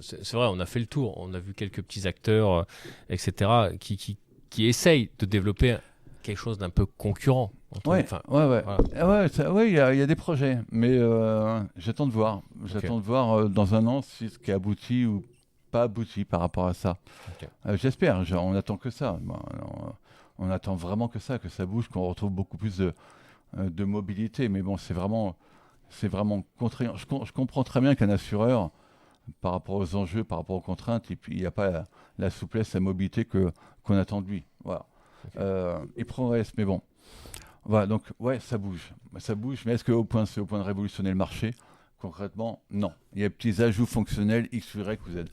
C'est vrai, on a fait le tour, on a vu quelques petits acteurs, etc., qui essayent de développer quelque chose d'un peu concurrent. Ouais, il y a des projets, mais j'attends de voir. J'attends de voir dans un an si ce qui aboutit ou pas abouti par rapport à ça. Okay. J'espère, on attend que ça. On attend vraiment que ça bouge, qu'on retrouve beaucoup plus de mobilité. Mais bon, c'est vraiment contraignant. Je comprends très bien qu'un assureur, par rapport aux enjeux, par rapport aux contraintes, et puis il n'y a pas la souplesse, la mobilité qu'on attend de lui. Voilà. Okay. Il progresse, mais bon. Voilà, donc ouais, ça bouge, mais est-ce que c'est au point de révolutionner le marché? Concrètement, non. Il y a des petits ajouts fonctionnels X, Y ou Z.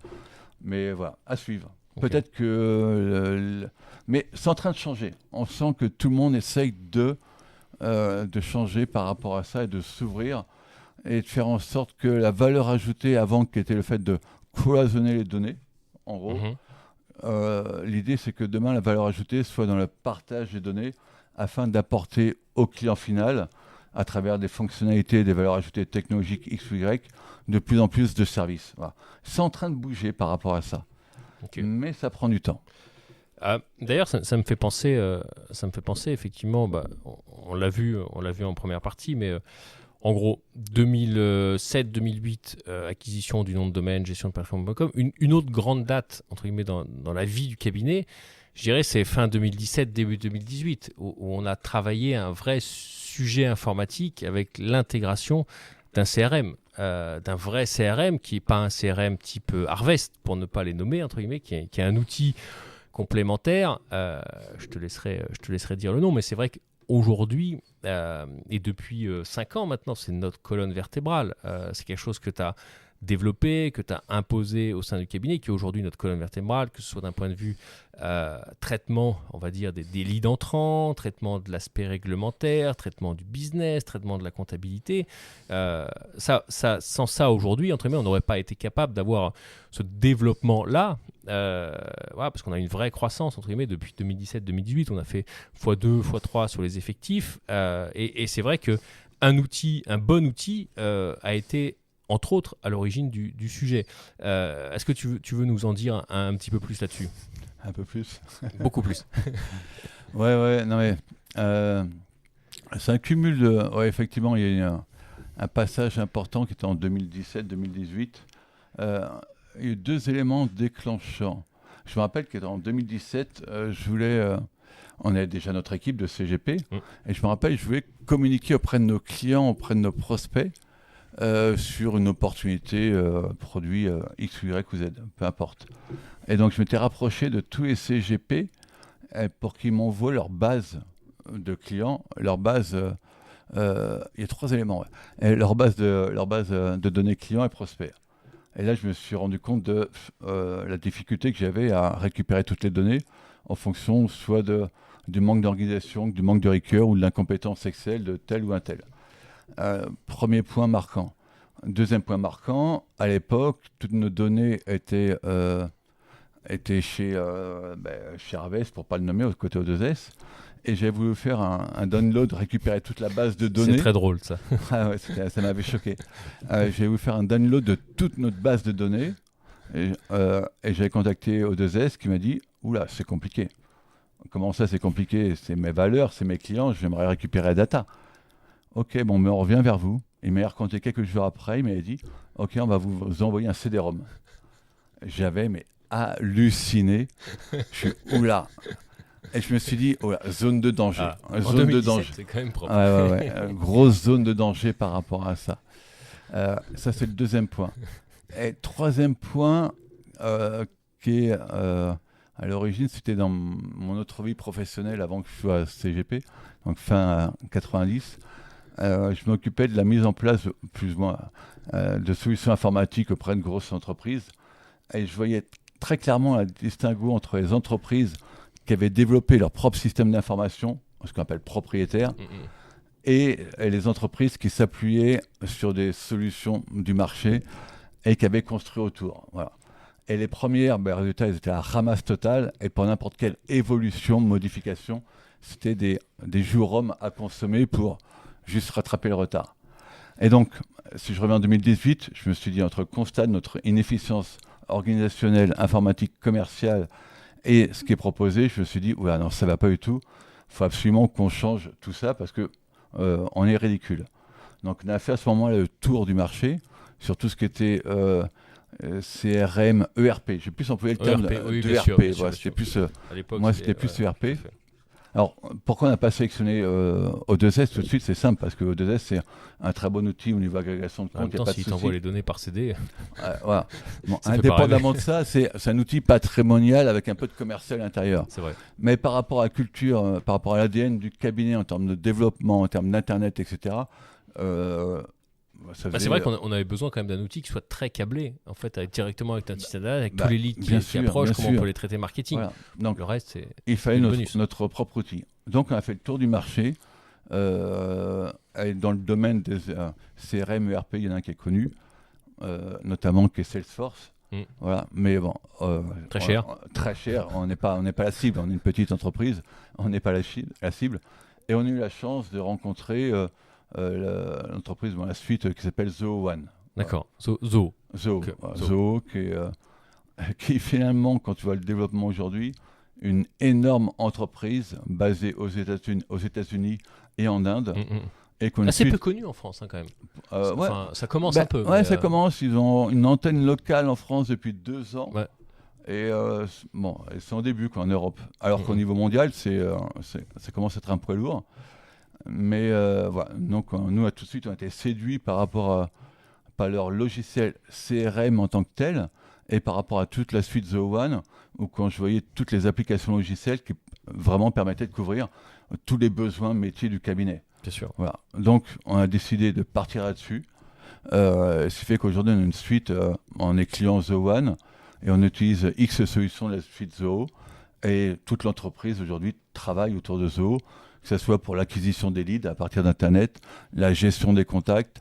Mais voilà, à suivre. Okay. Peut-être que... mais c'est en train de changer. On sent que tout le monde essaye de changer par rapport à ça et de s'ouvrir et de faire en sorte que la valeur ajoutée avant, qui était le fait de cloisonner les données, en gros, l'idée c'est que demain la valeur ajoutée soit dans le partage des données afin d'apporter au client final, à travers des fonctionnalités, des valeurs ajoutées technologiques X ou Y, de plus en plus de services. Voilà. C'est en train de bouger par rapport à ça. Okay. Mais ça prend du temps. D'ailleurs, ça me fait penser effectivement, on l'a vu en première partie, mais en gros, 2007-2008, acquisition du nom de domaine, gestion de performance.com. Une autre grande date, entre guillemets, dans la vie du cabinet, je dirais, c'est fin 2017, début 2018, où on a travaillé un vrai sujet informatique avec l'intégration d'un CRM, d'un vrai CRM qui n'est pas un CRM type Harvest, pour ne pas les nommer, entre guillemets, qui est un outil complémentaire. Je te laisserai dire le nom, mais c'est vrai qu'aujourd'hui, et depuis 5 ans maintenant, c'est notre colonne vertébrale. C'est quelque chose que tu as développé, que tu as imposé au sein du cabinet, qui est aujourd'hui notre colonne vertébrale, que ce soit d'un point de vue traitement, on va dire, des leads entrants, traitement de l'aspect réglementaire, traitement du business, traitement de la comptabilité. Sans ça, aujourd'hui, entre guillemets, on n'aurait pas été capable d'avoir ce développement-là, parce qu'on a une vraie croissance, entre guillemets, depuis 2017-2018. On a fait x2, x3 sur les effectifs. Et c'est vrai qu'un bon outil a été entre autres à l'origine du sujet. Est-ce que tu veux nous en dire un petit peu plus là-dessus? Un peu plus. Beaucoup plus. Ouais, non mais c'est un cumul de... Ouais, effectivement, il y a eu un passage important qui était en 2017-2018. Il y a eu 2 éléments déclenchants. Je me rappelle qu'en 2017, on avait déjà notre équipe de CGP, et je me rappelle, je voulais communiquer auprès de nos clients, auprès de nos prospects, sur une opportunité produit X, Y ou Z, peu importe. Et donc je m'étais rapproché de tous les CGP pour qu'ils m'envoient leur base de clients, leur base, il y a 3 éléments, et leur base de données clients et prospects. Et là je me suis rendu compte de la difficulté que j'avais à récupérer toutes les données en fonction soit du manque d'organisation, du manque de rigueur ou de l'incompétence Excel de tel ou un tel. Premier point marquant. Deuxième point marquant, à l'époque, toutes nos données étaient chez Harvest, pour ne pas le nommer, au côté O2S, et j'ai voulu faire un download, récupérer toute la base de données. C'est très drôle, ça. Ah ouais, ça m'avait choqué. J'ai voulu faire un download de toute notre base de données, et j'ai contacté O2S qui m'a dit « Oula, c'est compliqué. » Comment ça, c'est compliqué? C'est mes valeurs, c'est mes clients, j'aimerais récupérer la data. Ok, bon, mais on revient vers vous. Il m'a raconté quelques jours après, il m'avait dit « Ok, on va vous envoyer un CD-ROM. » J'avais halluciné. Je suis oula. Et je me suis dit, zone de danger. Zone 2017, de danger. C'est quand même propre. Ouais. Grosse zone de danger par rapport à ça. Ça, c'est le deuxième point. Et troisième point, qui est à l'origine, c'était dans mon autre vie professionnelle avant que je sois à CGP, donc fin 90. Je m'occupais de la mise en place, plus ou moins, de solutions informatiques auprès de grosses entreprises. Et je voyais très clairement un distinguo entre les entreprises qui avaient développé leur propre système d'information, ce qu'on appelle propriétaire, et les entreprises qui s'appuyaient sur des solutions du marché et qui avaient construit autour. Voilà. Et les premières, résultats, ils étaient à ramasse totale, et pour n'importe quelle évolution, modification, c'était des jours hommes à consommer pour juste rattraper le retard. Et donc, si je reviens en 2018, je me suis dit, entre le constat de notre inefficience organisationnelle, informatique, commerciale, et ce qui est proposé, je me suis dit, ouais, non, ça ne va pas du tout. Il faut absolument qu'on change tout ça parce qu'on est ridicule. Donc, on a fait à ce moment-là le tour du marché sur tout ce qui était CRM, ERP. J'ai plus employé le terme d'ERP. Voilà, c'était plus, moi, c'était plus ERP. Alors, pourquoi on n'a pas sélectionné O2S tout de suite? C'est simple, parce que O2S, c'est un très bon outil au niveau agrégation de compte. En même temps, s'il t'envoie les données par CD... voilà. Bon, indépendamment de ça, c'est un outil patrimonial avec un peu de commercial à l'intérieur. C'est vrai. Mais par rapport à la culture, par rapport à l'ADN du cabinet, en termes de développement, en termes d'Internet, etc., c'est vrai qu'on avait besoin quand même d'un outil qui soit très câblé, en fait, directement avec un système avec tous les leads qui approchent, comment on peut les traiter marketing. Voilà. Donc, le reste, c'est il fallait notre propre outil. Donc, on a fait le tour du marché. Dans le domaine des CRM, ERP, il y en a un qui est connu, notamment qui est Salesforce. Voilà. Mais bon, très cher. Très cher. On n'est pas la cible. On est une petite entreprise. On n'est pas la cible. Et on a eu la chance de rencontrer l'entreprise, la suite qui s'appelle Zoho One. D'accord. Zoho. Zoho qui finalement, quand tu vois le développement aujourd'hui, une énorme entreprise basée aux États-Unis et en Inde. Et assez peu connu en France quand même. Ça commence un peu. Ouais, ça commence. Ils ont une antenne locale en France depuis 2 ans. Ouais. Et c'est en début en Europe. Alors qu'au niveau mondial, ça commence à être un poids lourd. Mais voilà. Donc nous, tout de suite, on a été séduits par rapport par leur logiciel CRM en tant que tel, et par rapport à toute la suite Zoho One, où quand je voyais toutes les applications logicielles qui vraiment permettaient de couvrir tous les besoins métiers du cabinet. Bien sûr. Voilà. Donc on a décidé de partir là-dessus. Ce qui fait qu'aujourd'hui on a une suite, on est client Zoho One, et on utilise X solutions de la suite Zoho, et toute l'entreprise aujourd'hui travaille autour de Zoho, que ce soit pour l'acquisition des leads à partir d'Internet, la gestion des contacts.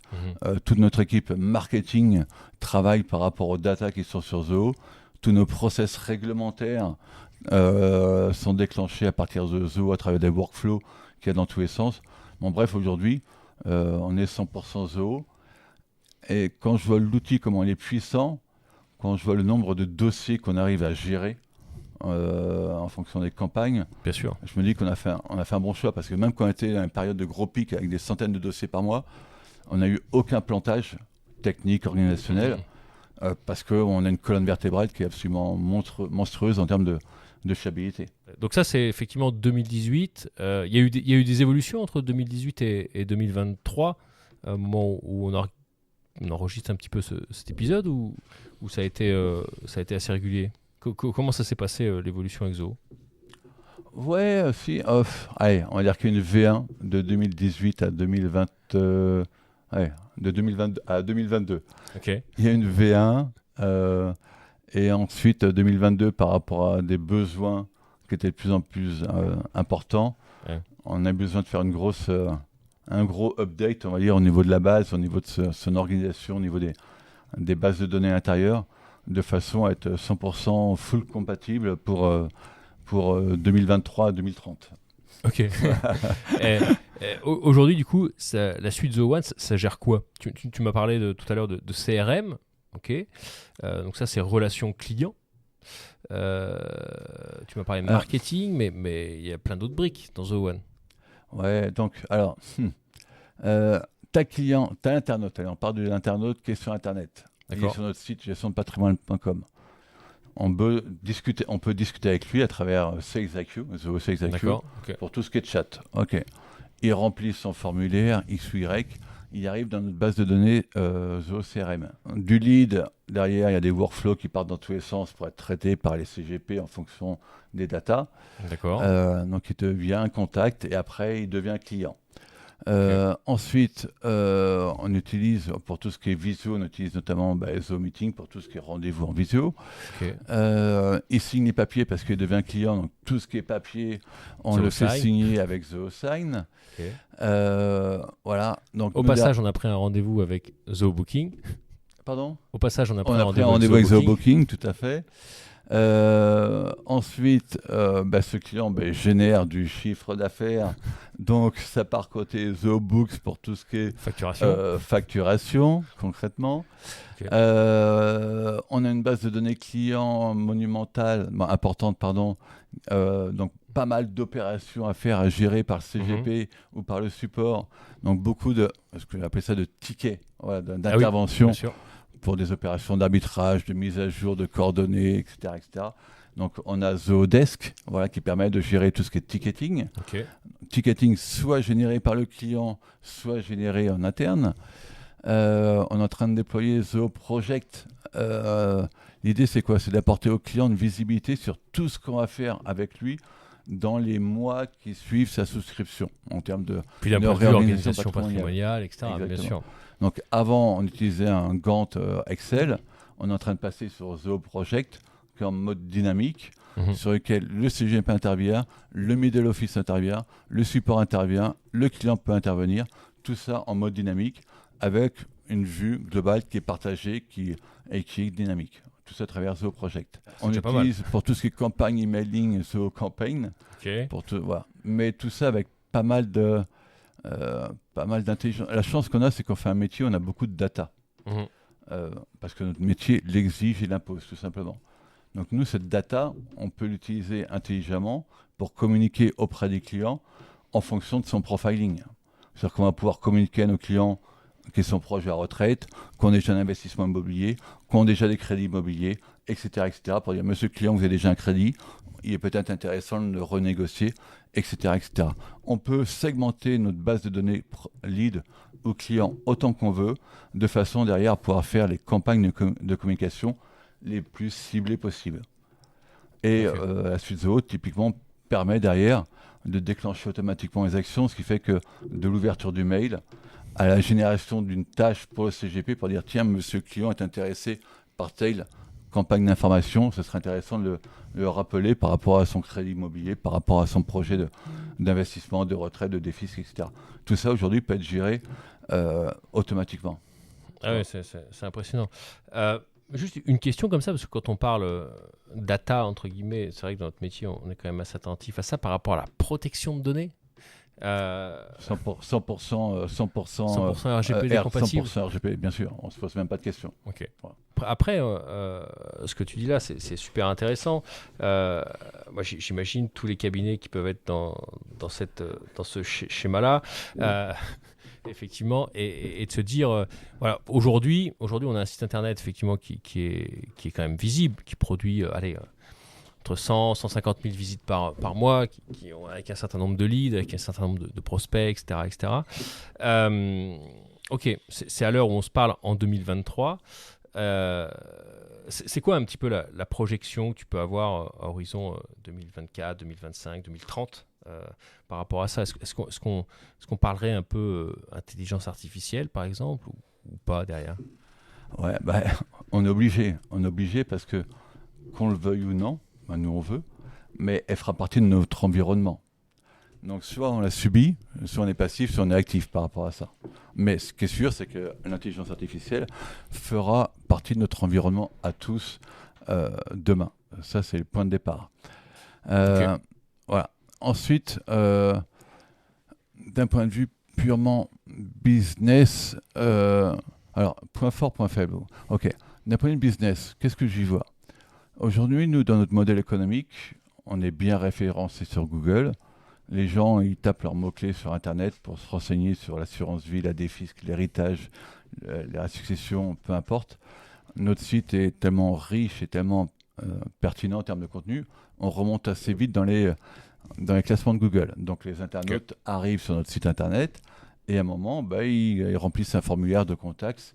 Toute notre équipe marketing travaille par rapport aux data qui sont sur Zoho. Tous nos process réglementaires sont déclenchés à partir de Zoho à travers des workflows qu'il y a dans tous les sens. Bon, bref, aujourd'hui, on est 100% Zoho. Et quand je vois l'outil, comment il est puissant, quand je vois le nombre de dossiers qu'on arrive à gérer, en fonction des campagnes, bien sûr, je me dis qu'on a fait un bon choix, parce que même quand on était dans une période de gros pics avec des centaines de dossiers par mois, on n'a eu aucun plantage technique, organisationnel, parce qu'on a une colonne vertébrale qui est absolument monstrueuse en termes de fiabilité. Donc ça, c'est effectivement 2018. Il y a eu des évolutions entre 2018 et 2023, au moment où on enregistre un petit peu cet épisode, ou ça a été assez régulier. Comment ça s'est passé, l'évolution avec Zoho? Ouais, si. Allez, on va dire qu'il y a une V1 de 2018 à 2020, de 2022 à 2022. Okay. Il y a une V1, et ensuite 2022 par rapport à des besoins qui étaient de plus en plus importants. Ouais. On a besoin de faire un gros update, on va dire, au niveau de la base, au niveau de son organisation, au niveau des bases de données intérieures, de façon à être 100% full compatible pour 2023 à 2030. Ok. Aujourd'hui, du coup, la suite Zoho One, ça gère quoi? Tu m'as parlé tout à l'heure de CRM. Ok. Donc ça, c'est relations clients. Tu m'as parlé de marketing, mais il y a plein d'autres briques dans Zoho One. Ouais, donc, alors, t'as l'internaute. Allez, on parle de l'internaute qui est sur Internet. Il est sur notre site gestiondepatrimoine.com. On peut discuter avec lui à travers Zoho Sales IQ, pour tout ce qui est chat. Ok. Il remplit son formulaire X ou Y. Il arrive dans notre base de données Zoho CRM. Du lead, derrière, il y a des workflows qui partent dans tous les sens pour être traités par les CGP en fonction des datas. D'accord. Donc, il devient un contact et après, il devient client. Ensuite, on utilise, pour tout ce qui est visio, on utilise notamment Zoom Meeting pour tout ce qui est rendez-vous en visio. Il signe les papiers parce qu'il devient client, donc tout ce qui est papier, on le fait signer avec ZooSign. Voilà. Donc, au passage, on a pris un rendez-vous avec ZooBooking. Pardon ? Au passage, on a pris un rendez-vous avec ZooBooking, tout à fait. Ensuite, ce client génère du chiffre d'affaires, donc ça part côté ZooBooks pour tout ce qui est facturation concrètement. On a une base de données client monumentale, importante, pardon, donc pas mal d'opérations à faire, à gérer par le CGP ou par le support, donc beaucoup de, ce que j'appelle ça, de tickets, d'intervention. Pour des opérations d'arbitrage, de mise à jour de coordonnées, etc. Donc, on a Zoodesk, qui permet de gérer tout ce qui est ticketing. Ticketing soit généré par le client, soit généré en interne. On est en train de déployer ZooProject. L'idée, c'est quoi ? C'est d'apporter au client une visibilité sur tout ce qu'on va faire avec lui dans les mois qui suivent sa souscription, en termes de réorganisation patrimoniale, etc. Bien sûr. Donc avant, on utilisait un Gantt Excel. On est en train de passer sur ZooProject, qui est en mode dynamique, sur lequel le CGP intervient, le middle office intervient, le support intervient, le client peut intervenir. Tout ça en mode dynamique, avec une vue globale qui est partagée qui est dynamique. Tout ça à travers ZooProject. On utilise pour tout ce qui est campagne emailing, ZooCampaign. Mais tout ça avec pas mal d'intelligence. La chance qu'on a, c'est qu'on fait un métier où on a beaucoup de data. Parce que notre métier l'exige et l'impose, tout simplement. Donc nous, cette data, on peut l'utiliser intelligemment pour communiquer auprès des clients en fonction de son profiling. C'est-à-dire qu'on va pouvoir communiquer à nos clients qui sont proches de la retraite, qui ont déjà un investissement immobilier, qui ont déjà des crédits immobiliers, etc. pour dire, monsieur le client, vous avez déjà un crédit, il est peut-être intéressant de le renégocier, etc. On peut segmenter notre base de données lead aux clients autant qu'on veut, de façon derrière à pouvoir faire les campagnes de communication les plus ciblées possibles. Et la suite Zoo, typiquement, permet derrière de déclencher automatiquement les actions, ce qui fait que de l'ouverture du mail à la génération d'une tâche pour le CGP pour dire tiens, monsieur le client est intéressé par telle campagne d'information, ce serait intéressant de le rappeler par rapport à son crédit immobilier, par rapport à son projet d'investissement, de retraite, de déficit, etc. Tout ça aujourd'hui peut être géré automatiquement. Ah oui, c'est impressionnant. Juste une question comme ça, parce que quand on parle data, entre guillemets, c'est vrai que dans notre métier, on est quand même assez attentif à ça par rapport à la protection de données. 100% RGPD compatible. 100% RGPD, bien sûr, on ne se pose même pas de questions. Okay. Ouais. Après, ce que tu dis là, c'est super intéressant. Moi, j'imagine tous les cabinets qui peuvent être dans ce schéma-là. Effectivement, et de se dire, voilà, aujourd'hui, on a un site internet effectivement qui est quand même visible, qui produit, entre 100 150 000 visites par mois, avec un certain nombre de leads, avec un certain nombre de prospects, etc. Ok, c'est à l'heure où on se parle en 2023. C'est quoi un petit peu la projection que tu peux avoir à horizon 2024, 2025, 2030 par rapport à ça? Est-ce qu'on parlerait un peu intelligence artificielle, par exemple, ou pas derrière? Ouais, on est obligé parce que, qu'on le veuille ou non, nous on veut, mais elle fera partie de notre environnement. Donc soit on la subit, soit on est passif, soit on est actif par rapport à ça. Mais ce qui est sûr, c'est que l'intelligence artificielle fera partie de notre environnement à tous demain. Ça, c'est le point de départ. Okay. Voilà. Ensuite, d'un point de vue purement business, alors, point fort, point faible. Ok. D'un point de vue business, qu'est-ce que j'y vois? Aujourd'hui, nous, dans notre modèle économique, on est bien référencé sur Google. Les gens, ils tapent leurs mots-clés sur Internet pour se renseigner sur l'assurance vie, la défisque, l'héritage, la succession, peu importe. Notre site est tellement riche et tellement pertinent en termes de contenu, on remonte assez vite dans les classements de Google. Donc les internautes arrivent sur notre site Internet et à un moment, ils remplissent un formulaire de contact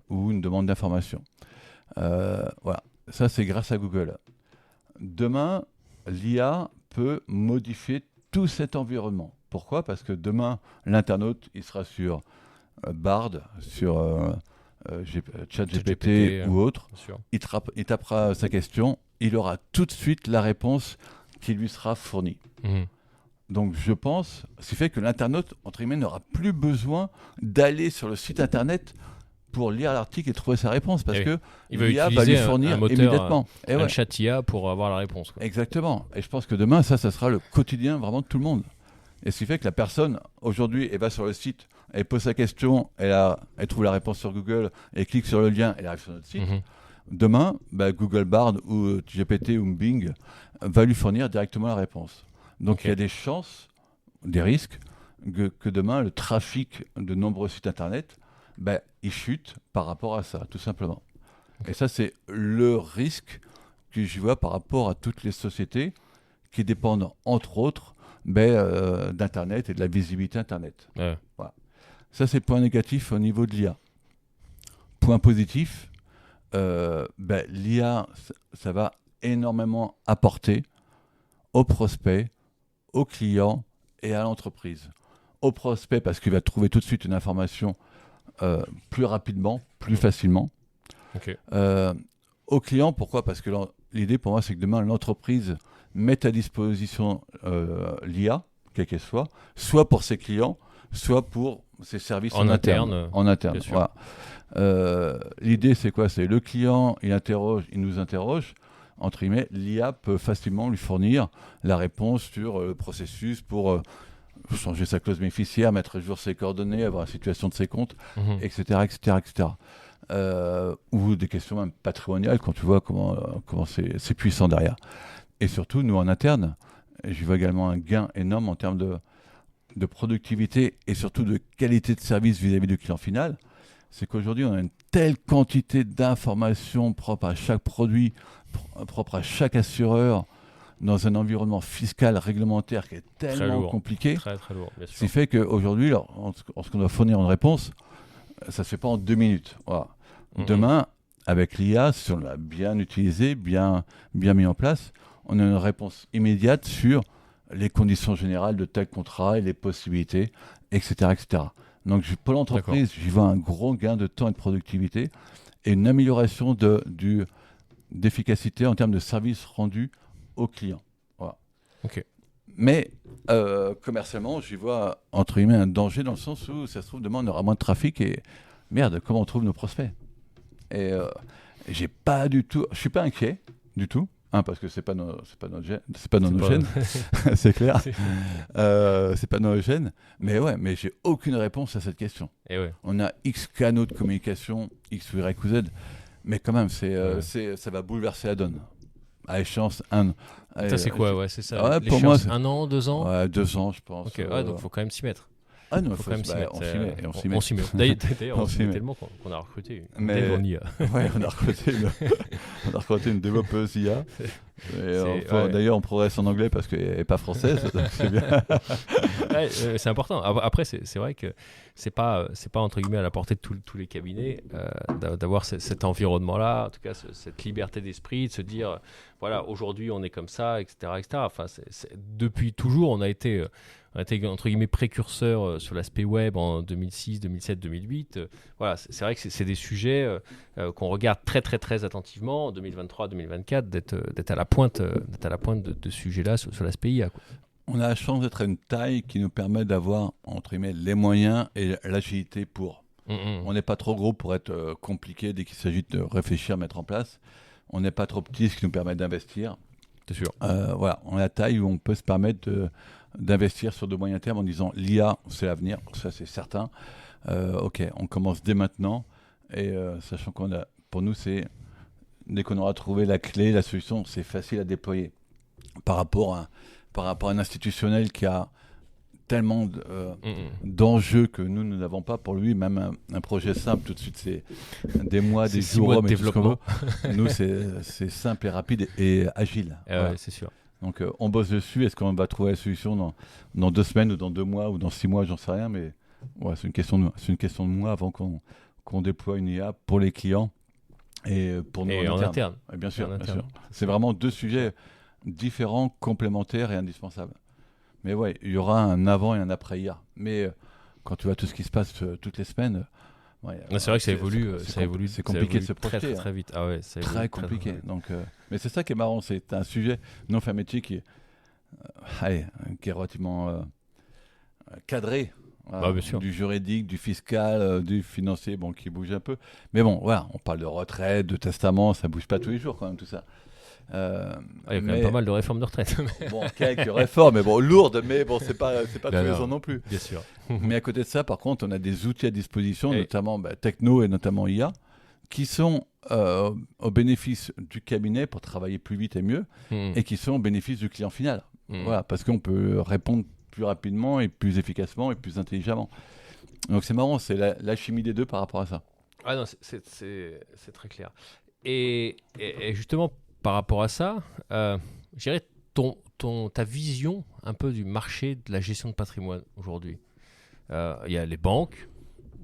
ou une demande d'information. Voilà. Ça, c'est grâce à Google. Demain, l'IA peut modifier tout cet environnement. Pourquoi ? Parce que demain, l'internaute, il sera sur Bard, sur ChatGPT ou autre. Il tapera sa question, il aura tout de suite la réponse qui lui sera fournie. Donc je pense, ce qui fait que l'internaute, entre guillemets, n'aura plus besoin d'aller sur le site internet pour lire l'article et trouver sa réponse, parce que l'IA va lui fournir immédiatement. Un chat IA pour avoir la réponse. Quoi. Exactement. Et je pense que demain, ça sera le quotidien vraiment de tout le monde. Et ce qui fait que la personne, aujourd'hui, elle va sur le site, elle pose sa question, elle trouve la réponse sur Google, elle clique sur le lien, elle arrive sur notre site. Demain, Google Bard ou GPT ou Bing va lui fournir directement la réponse. Donc il y a des chances, des risques, que demain, le trafic de nombreux sites internet, il chute par rapport à ça, tout simplement. Et ça, c'est le risque que je vois par rapport à toutes les sociétés qui dépendent, entre autres, d'Internet et de la visibilité Internet. Ouais. Voilà. Ça, c'est le point négatif au niveau de l'IA. Point positif, l'IA, ça va énormément apporter aux prospects, aux clients et à l'entreprise. Au prospect, parce qu'il va trouver tout de suite une information plus rapidement, plus facilement. Au client, pourquoi ? Parce que l'idée pour moi, c'est que demain, l'entreprise mette à disposition l'IA, quelle qu'elle soit pour ses clients, soit pour ses services en interne. Voilà. L'idée, c'est quoi ? C'est le client, il nous interroge. Entre guillemets, l'IA peut facilement lui fournir la réponse sur le processus pour changer sa clause bénéficiaire, mettre à jour ses coordonnées, avoir la situation de ses comptes, etc. Ou des questions même patrimoniales, quand tu vois comment c'est puissant derrière. Et surtout, nous, en interne, j'y vois également un gain énorme en termes de productivité et surtout de qualité de service vis-à-vis du client final. C'est qu'aujourd'hui, on a une telle quantité d'informations propres à chaque produit, propres à chaque assureur, dans un environnement fiscal, réglementaire qui est tellement compliqué. Très, très lourd, bien sûr. Ce qui fait qu'aujourd'hui, lorsqu'on doit fournir une réponse, ça ne se fait pas en 2 minutes. Voilà. Demain, avec l'IA, si on l'a bien utilisé, bien mis en place, on a une réponse immédiate sur les conditions générales de tel contrat et les possibilités, etc. Donc pour l'entreprise, j'y vois un gros gain de temps et de productivité et une amélioration d'efficacité en termes de services rendus aux clients. Voilà. Mais commercialement, j'y vois entre guillemets un danger dans le sens où ça se trouve demain on aura moins de trafic et merde, comment on trouve nos prospects ? Et je suis pas inquiet du tout. Parce que c'est pas nos gènes, c'est clair. C'est pas nos gènes. Mais j'ai aucune réponse à cette question. On a X canaux de communication, X, Y ou Z, mais quand même, ça va bouleverser la donne. À échéance, ça c'est quoi c'est ça. Pour moi, 1 an, 2 ans. Ouais, 2 ans, je pense. Donc faut quand même s'y mettre. Non, faut quand même s'y mettre. On s'y met. D'ailleurs, on s'y met tellement qu'on a recruté une IA. On a recruté une développeuse IA. D'ailleurs, on progresse en anglais parce qu'elle n'est pas française. Donc c'est bien. C'est important. Après, c'est vrai que c'est pas entre guillemets à la portée de tous les cabinets d'avoir cet environnement-là, en tout cas cette liberté d'esprit, de se dire voilà, aujourd'hui on est comme ça, etc. Enfin, depuis toujours, on a été entre guillemets précurseur sur l'aspect web en 2006, 2007, 2008. Voilà, c'est vrai que c'est des sujets qu'on regarde très très très attentivement en 2023, 2024, d'être à la pointe de ce sujet-là sur l'aspect IA. On a la chance d'être à une taille qui nous permet d'avoir entre guillemets les moyens et l'agilité pour. On n'est pas trop gros pour être compliqué dès qu'il s'agit de réfléchir, mettre en place. On n'est pas trop petit, ce qui nous permet d'investir. C'est sûr. Voilà, on a la taille où on peut se permettre d'investir sur de moyen terme en disant l'IA, c'est l'avenir, ça c'est certain. On commence dès maintenant et sachant pour nous, c'est dès qu'on aura trouvé la clé, la solution, c'est facile à déployer. Par rapport à un institutionnel qui a tellement d'enjeux que nous n'avons pas. Pour lui, même un projet simple, tout de suite, c'est des mois, des jours, 6 mois de développement. Nous, c'est simple et rapide et agile. Ouais, c'est sûr. Donc, on bosse dessus. Est-ce qu'on va trouver la solution dans 2 semaines ou dans 2 mois ou dans 6 mois, j'en sais rien, mais c'est une question de mois avant qu'on déploie une IA pour les clients et pour nous en interne. Et bien sûr. C'est vraiment 2 sujets différents, complémentaires et indispensables. Mais ouais, il y aura un avant et un après IA. Mais quand tu vois tout ce qui se passe toutes les semaines, c'est vrai que ça évolue. C'est compliqué de se très, projeter. très, très vite. Ah ouais, ça évolue Très compliqué. Donc, mais c'est ça qui est marrant. C'est un sujet, non, un métier qui est relativement cadré. Voilà, bien sûr. Du juridique, du fiscal, du financier, qui bouge un peu. Mais bon, voilà, on parle de retraite, de testament, ça bouge pas tous les jours quand même tout ça. Il y a quand même pas mal de réformes de retraite. Bon, quelques réformes, mais lourdes, mais bon, c'est pas tous les jours non plus. Bien sûr. Mais à côté de ça, par contre, on a des outils à disposition, notamment techno et notamment IA, qui sont au bénéfice du cabinet pour travailler plus vite et mieux, et qui sont au bénéfice du client final. Voilà, parce qu'on peut répondre plus rapidement et plus efficacement et plus intelligemment. Donc c'est marrant, c'est la chimie des deux par rapport à ça. Ah non, c'est très clair. Et justement, par rapport à ça, je dirais ta vision un peu du marché de la gestion de patrimoine aujourd'hui. Il y a les banques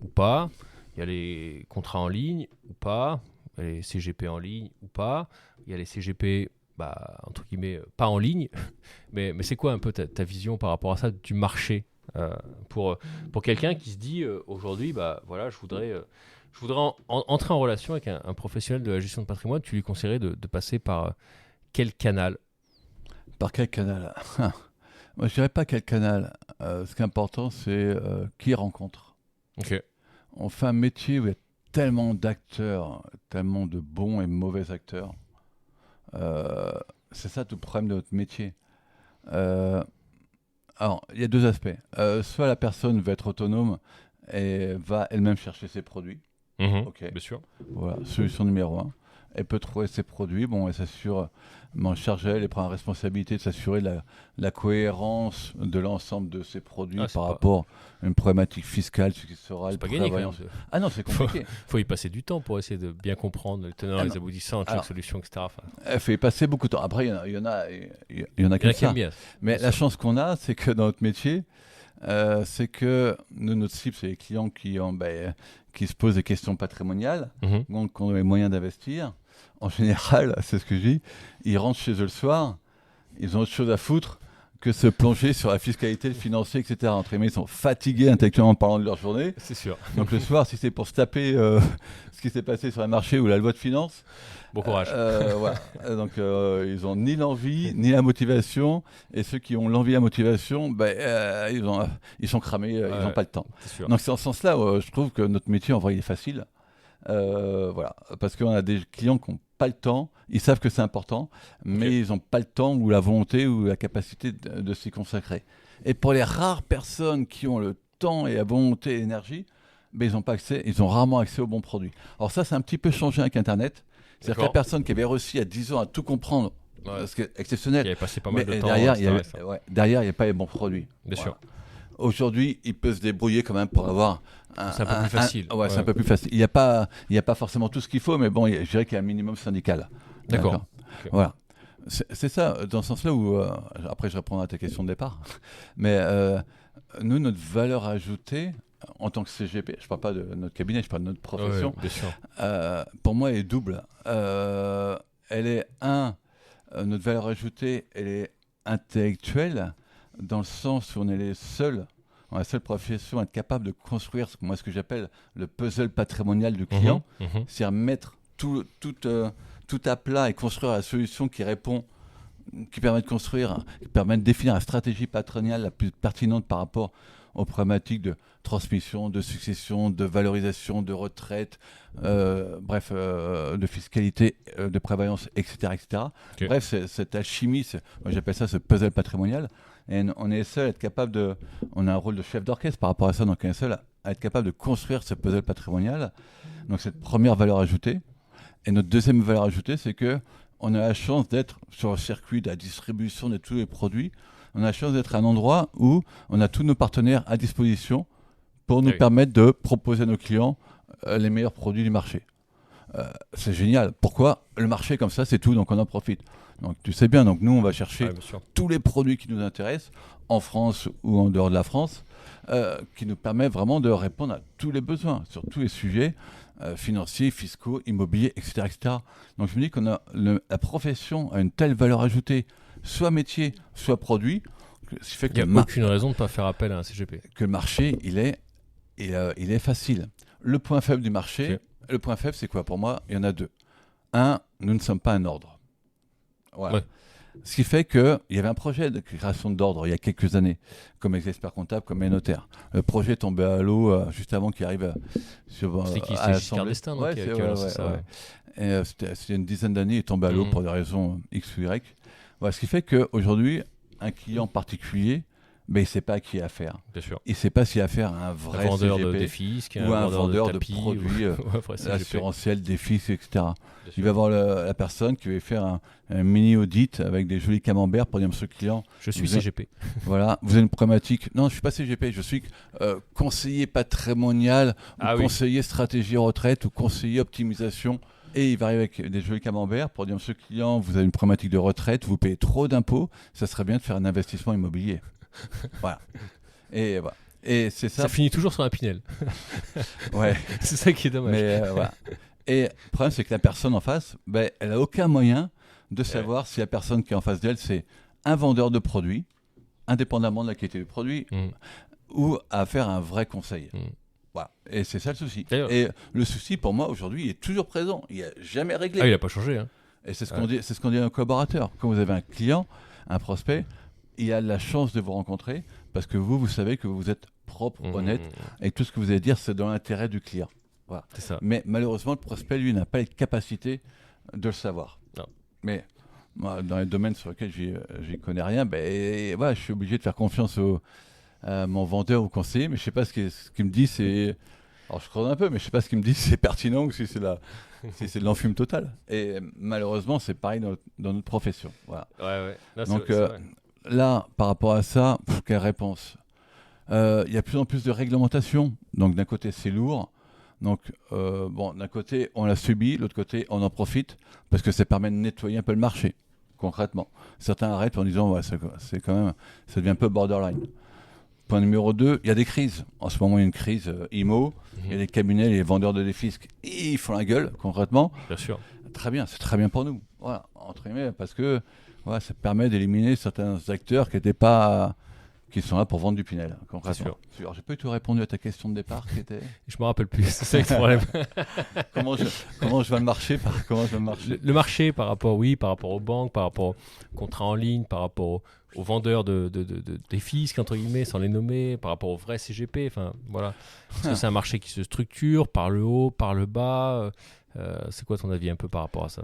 ou pas, il y a les contrats en ligne ou pas, il y a les CGP en ligne ou pas, il y a les CGP entre guillemets pas en ligne, mais c'est quoi un peu ta vision par rapport à ça du marché pour quelqu'un qui se dit aujourd'hui voilà, je voudrais entrer en relation avec un professionnel de la gestion de patrimoine, tu lui conseillerais de passer par quel canal? Par quel canal? Moi, je dirais pas quel canal. Ce qui est important, c'est qui rencontre. Ok. On fait un métier où il y a tellement d'acteurs, tellement de bons et mauvais acteurs. C'est ça tout le problème de notre métier. Alors, il y a deux aspects. Soit la personne veut être autonome et va elle-même chercher ses produits. Ok. Bien sûr. Voilà, solution numéro 1. Elle peut trouver ses produits, elle s'assure, charge elle et prend la responsabilité de s'assurer la cohérence de l'ensemble de ses produits rapport à une problématique fiscale, successorale, c'est pas gagné quand même. Ah non, c'est compliqué. Faut y passer du temps pour essayer de bien comprendre les tenants, les aboutissants de chaque solution, etc. Elle fait y passer beaucoup de temps. Après, il y en a comme ça. Mais la chance qu'on a, c'est que dans notre métier, c'est que notre cible, c'est les clients qui se posent des questions patrimoniales, donc qui ont les moyens d'investir. En général, c'est ce que je dis, ils rentrent chez eux le soir, ils ont autre chose à foutre que se plonger sur la fiscalité, le financier, etc. Ils sont fatigués intellectuellement parlant de leur journée. C'est sûr. Donc le soir, si c'est pour se taper ce qui s'est passé sur le marché ou la loi de finances, bon courage. Voilà. Donc ils n'ont ni l'envie ni la motivation, et ceux qui ont l'envie et la motivation, ils sont cramés, ils n'ont pas le temps. Donc c'est en ce sens-là où je trouve que notre métier en vrai il est facile. Voilà, parce qu'on a des clients qui n'ont pas le temps, ils savent que c'est important, mais ils n'ont pas le temps ou la volonté ou la capacité de s'y consacrer. Et pour les rares personnes qui ont le temps et la volonté et l'énergie, ils n'ont pas accès, ils ont rarement accès aux bons produits. Alors ça, c'est un petit peu changé avec Internet. C'est-à-dire que la personne qui avait réussi à 10 ans à tout comprendre, ce qui est exceptionnel, qui avait passé pas mal de temps, derrière, il n'y a pas les bons produits. Bien sûr. Aujourd'hui, il peut se débrouiller quand même pour avoir... c'est un peu plus facile. C'est un peu plus facile. Il n'y a pas forcément tout ce qu'il faut, mais bon, je dirais qu'il y a un minimum syndical. D'accord. Okay. Voilà. C'est ça, dans ce sens-là où... après, je répondrai à ta question de départ. Mais nous, notre valeur ajoutée, en tant que CGP, je ne parle pas de notre cabinet, je parle de notre profession. Bien sûr. Pour moi, elle est double. Elle est, notre valeur ajoutée, elle est intellectuelle, dans le sens où on est la seule profession à être capable de construire ce que j'appelle le puzzle patrimonial du client, c'est-à-dire mettre tout à plat et construire la solution qui permet de construire, qui permet de définir la stratégie patrimoniale la plus pertinente par rapport aux problématiques de transmission, de succession, de valorisation, de retraite, de fiscalité, de prévoyance, etc. Okay. Bref, cette alchimie, moi j'appelle ça ce puzzle patrimonial. Et on est seul à être capable on a un rôle de chef d'orchestre par rapport à ça, donc on est seul à être capable de construire ce puzzle patrimonial. Donc cette première valeur ajoutée. Et notre deuxième valeur ajoutée, c'est que on a la chance d'être sur le circuit de la distribution de tous les produits. On a la chance d'être à un endroit où on a tous nos partenaires à disposition pour nous permettre de proposer à nos clients les meilleurs produits du marché. C'est génial. Pourquoi? Le marché comme ça, c'est tout, donc on en profite. Donc tu sais bien, donc nous on va chercher tous les produits qui nous intéressent, en France ou en dehors de la France, qui nous permet vraiment de répondre à tous les besoins, sur tous les sujets financiers, fiscaux, immobiliers, etc. Donc je me dis qu'on a la profession a une telle valeur ajoutée, soit métier, soit produit, Ce qui fait Il n'y a aucune raison de ne pas faire appel à un CGP. Que le marché, il est facile. Le point faible du marché, le point faible, c'est quoi? Pour moi, il y en a 2. Un, nous ne sommes pas un ordre. Voilà. Ouais. Ce qui fait qu'il y avait un projet de création d'ordre il y a quelques années, comme les experts comptables, comme les notaires. Le projet est tombé à l'eau juste avant qu'il arrive à Giscard d'Estaing, non? C'était une dizaine d'années, il est tombé à l'eau pour des raisons X ou Y. Voilà, ce qui fait qu'aujourd'hui, un client particulier, il ne sait pas à qui affaire. Bien sûr. Il ne sait pas s'il a affaire à un vrai vendeur CGP de fisc, ou un vendeur de tapis, produits assurantiels, des fiscs, etc. Il va voir la personne qui va faire un mini audit avec des jolis camemberts pour dire, monsieur le client, je suis CGP. Voilà, vous avez une problématique. Non, je ne suis pas CGP, je suis conseiller patrimonial, ou conseiller stratégie retraite, ou conseiller optimisation. Et il va arriver avec des jolis camemberts pour dire, monsieur le client, vous avez une problématique de retraite, vous payez trop d'impôts, ça serait bien de faire un investissement immobilier. Voilà. Et voilà. Et c'est ça. Ça finit toujours sur un Pinel. Ouais. C'est ça qui est dommage. Mais voilà. Et le problème, c'est que la personne en face, elle n'a aucun moyen de savoir si la personne qui est en face d'elle, c'est un vendeur de produits, indépendamment de la qualité du produit, ou à faire un vrai conseil. Voilà. Et c'est ça le souci. Et le souci, pour moi, aujourd'hui, il est toujours présent. Il n'a jamais réglé. Il n'a pas changé. Hein. Et c'est ce qu'on dit à un collaborateur. Quand vous avez un client, un prospect, il a la chance de vous rencontrer parce que vous savez que vous êtes propre, honnête, et tout ce que vous allez dire, c'est dans l'intérêt du client. Voilà. C'est ça. Mais malheureusement, le prospect, lui, n'a pas les capacités de le savoir. Non. Mais moi, dans les domaines sur lesquels j'y connais rien, voilà, je suis obligé de faire confiance à mon vendeur ou conseiller, mais je ne sais pas ce qu'il me dit, c'est... Alors je creuse un peu, mais je ne sais pas ce qu'il me dit, si c'est pertinent ou si c'est de l'enfume totale. Et malheureusement, c'est pareil dans notre profession. Voilà. Ouais. Non, donc là, par rapport à ça, quelle réponse? Il y a de plus en plus de réglementation. Donc d'un côté, c'est lourd. Donc d'un côté, on l'a subi, de l'autre côté, on en profite parce que ça permet de nettoyer un peu le marché, concrètement. Certains arrêtent en disant, c'est quand même, ça devient un peu borderline. Point numéro 2, il y a des crises. En ce moment, il y a une crise IMO. Il y a les cabinets, les vendeurs de fiscs, ils font la gueule, concrètement. Bien sûr. Très bien, c'est très bien pour nous. Voilà, entre guillemets, parce que ça permet d'éliminer certains acteurs qui sont là pour vendre du Pinel, concrètement. C'est sûr. Alors, j'ai pas du tout répondu à ta question de départ, qui était... Je me rappelle plus, c'est ça le problème. Comment je vois le marché Le marché par rapport aux banques, par rapport aux contrats en ligne, par rapport aux vendeurs des fiscs, entre guillemets, sans les nommer, par rapport aux vrais CGP, enfin voilà. Est-ce que c'est un marché qui se structure par le haut, par le bas c'est quoi ton avis un peu par rapport à ça?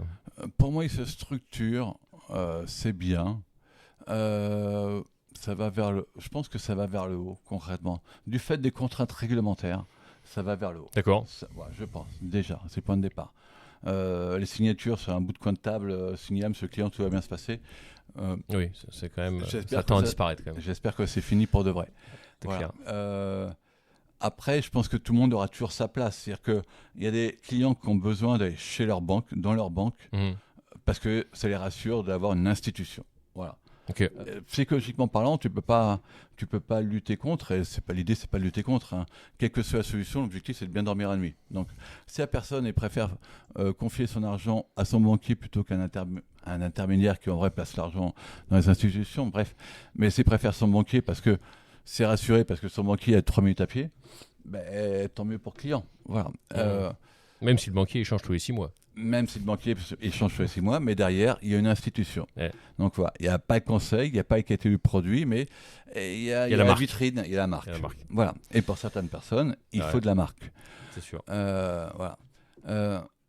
Pour moi, il se structure, c'est bien. Je pense que ça va vers le haut, concrètement. Du fait des contraintes réglementaires, ça va vers le haut. D'accord. Je pense, déjà, c'est le point de départ. Les signatures sur un bout de coin de table, signé, monsieur le client, tout va bien se passer. Oui, c'est quand même... Ça tend à disparaître quand même. J'espère que c'est fini pour de vrai. C'est clair. Après, je pense que tout le monde aura toujours sa place. C'est-à-dire qu'il y a des clients qui ont besoin d'aller chez leur banque, dans leur banque, parce que ça les rassure d'avoir une institution. Voilà. Okay. Psychologiquement parlant, tu peux pas lutter contre, et l'idée, c'est pas de lutter contre. Hein. Quelle que soit la solution, l'objectif, c'est de bien dormir la nuit. Donc, si la personne préfère confier son argent à son banquier plutôt qu'à un intermédiaire qui en vrai place l'argent dans les institutions, bref, mais s'il préfère son banquier parce que c'est rassuré, parce que son banquier a 3 minutes à pied, tant mieux pour le client. Voilà. Même si le banquier échange tous les 6 mois. Même si le banquier échange tous les 6 mois, mais derrière, il y a une institution. Ouais. Donc voilà, il n'y a pas de conseil, il n'y a pas la qualité du produit, mais il y a la vitrine, il y a la marque. Voilà. Et pour certaines personnes, il faut de la marque. C'est sûr. Voilà.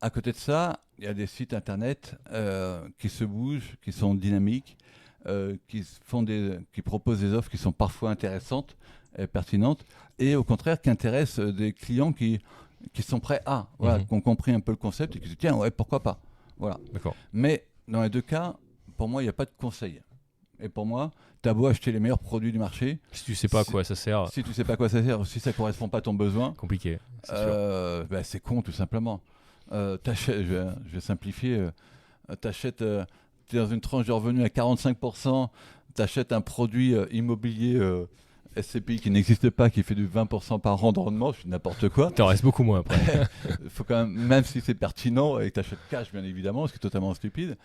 À côté de ça, il y a des sites internet qui se bougent, qui sont dynamiques, qui proposent des offres qui sont parfois intéressantes, pertinentes, et au contraire qui intéressent des clients qui sont prêts qui ont compris un peu le concept et qui se disent tiens, pourquoi pas. Voilà. D'accord. Mais dans les deux cas, pour moi, il n'y a pas de conseil. Et pour moi, tu as beau acheter les meilleurs produits du marché. Si tu ne sais pas à quoi ça sert. Si tu ne sais pas à quoi ça sert, si ça ne correspond pas à ton besoin. Compliqué. C'est con, tout simplement. Je vais simplifier. Tu es dans une tranche de revenus à 45%, tu achètes un produit immobilier SCPI qui n'existe pas, qui fait du 20% par an de rendement, je fais n'importe quoi. T'en reste beaucoup moins après. Faut quand même si c'est pertinent et que tu achètes cash, bien évidemment, ce qui est totalement stupide,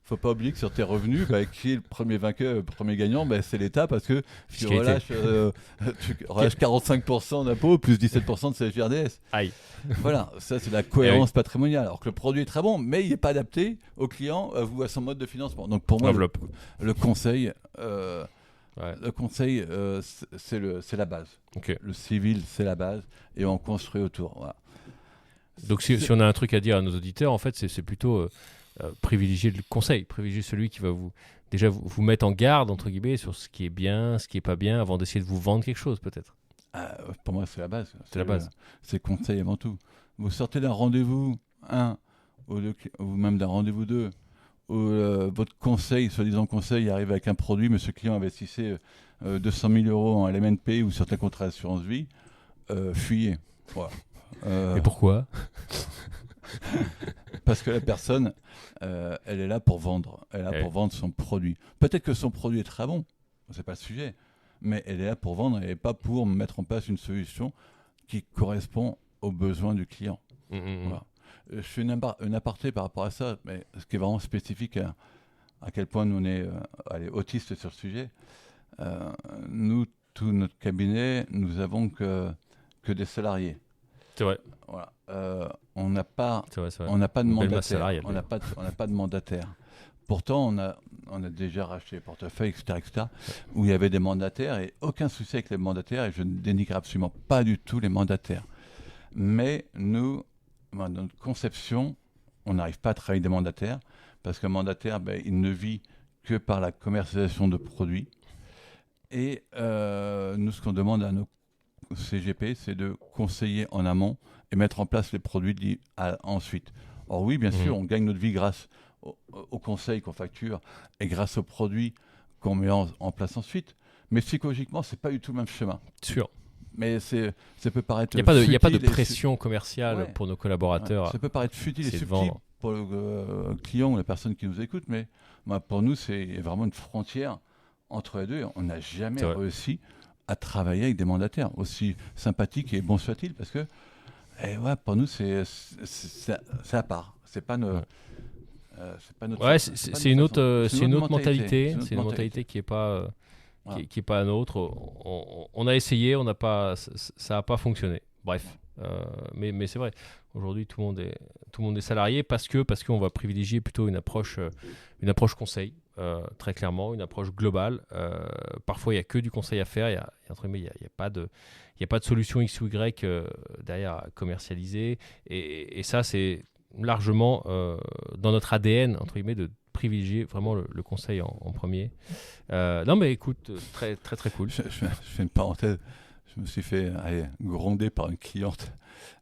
faut pas oublier que sur tes revenus, qui est le premier vainqueur, le premier gagnant, c'est l'État, parce que tu relâches 45% d'impôts plus 17% de CSG-RDS. Aïe. Voilà, ça c'est la cohérence patrimoniale. Alors que le produit est très bon, mais il n'est pas adapté au client ou à son mode de financement. Donc pour moi, le conseil, c'est la base. Okay. Le civil, c'est la base, et on construit autour. Voilà. Donc si on a un truc à dire à nos auditeurs, en fait, c'est plutôt privilégier le conseil, privilégier celui qui va vous mettre en garde, entre guillemets, sur ce qui est bien, ce qui est pas bien, avant d'essayer de vous vendre quelque chose, peut-être. Pour moi, c'est la base. C'est la base. C'est le conseil avant tout. Vous sortez d'un rendez-vous 1, ou même d'un rendez-vous 2, où votre conseil, soi-disant conseil, arrive avec un produit, monsieur client investissez 200 000 euros en LMNP ou certains contrats d'assurance vie, fuyez. Voilà. Et pourquoi? Parce que la personne, elle est là pour vendre. Elle est là pour vendre son produit. Peut-être que son produit est très bon, c'est pas le sujet, mais elle est là pour vendre et pas pour mettre en place une solution qui correspond aux besoins du client. Voilà. Je fais une aparté par rapport à ça, mais ce qui est vraiment spécifique à quel point nous on est autistes sur le sujet. Nous, tout notre cabinet, nous avons que des salariés. C'est vrai. Voilà. On n'a pas de mandataire. On n'a pas de mandataire. Pourtant, on a déjà racheté les portefeuilles, etc., où il y avait des mandataires et aucun souci avec les mandataires. Et je ne dénigre absolument pas du tout les mandataires. Mais nous, dans notre conception, on n'arrive pas à travailler des mandataires parce qu'un mandataire, il ne vit que par la commercialisation de produits. Et nous, ce qu'on demande à nos CGP, c'est de conseiller en amont et mettre en place les produits ensuite. Or oui, bien sûr, on gagne notre vie grâce au conseil qu'on facture et grâce aux produits qu'on met en place ensuite. Mais psychologiquement, c'est pas du tout le même chemin. Sûr. Mais ça peut paraître Il n'y a pas de pression commerciale pour nos collaborateurs. Ça peut paraître futile et subtil pour le client ou la personne qui nous écoute, mais pour nous, c'est vraiment une frontière entre les deux. On n'a jamais réussi à travailler avec des mandataires, aussi sympathiques et bons soient-ils, parce que pour nous, c'est à part. C'est pas notre. C'est une autre mentalité. C'est une mentalité qui est pas qui est pas la nôtre. On a essayé, ça n'a pas fonctionné. Bref, mais c'est vrai. Aujourd'hui, tout le monde est salarié parce qu'on va privilégier plutôt une approche conseil. Très clairement, une approche globale. Parfois, il n'y a que du conseil à faire. Il n'y a pas de solution X ou Y derrière à commercialiser. Et ça, c'est largement dans notre ADN, entre guillemets, de privilégier vraiment le conseil en premier. Non, mais écoute, très, très, très cool. Je fais une parenthèse. Je me suis fait gronder par une cliente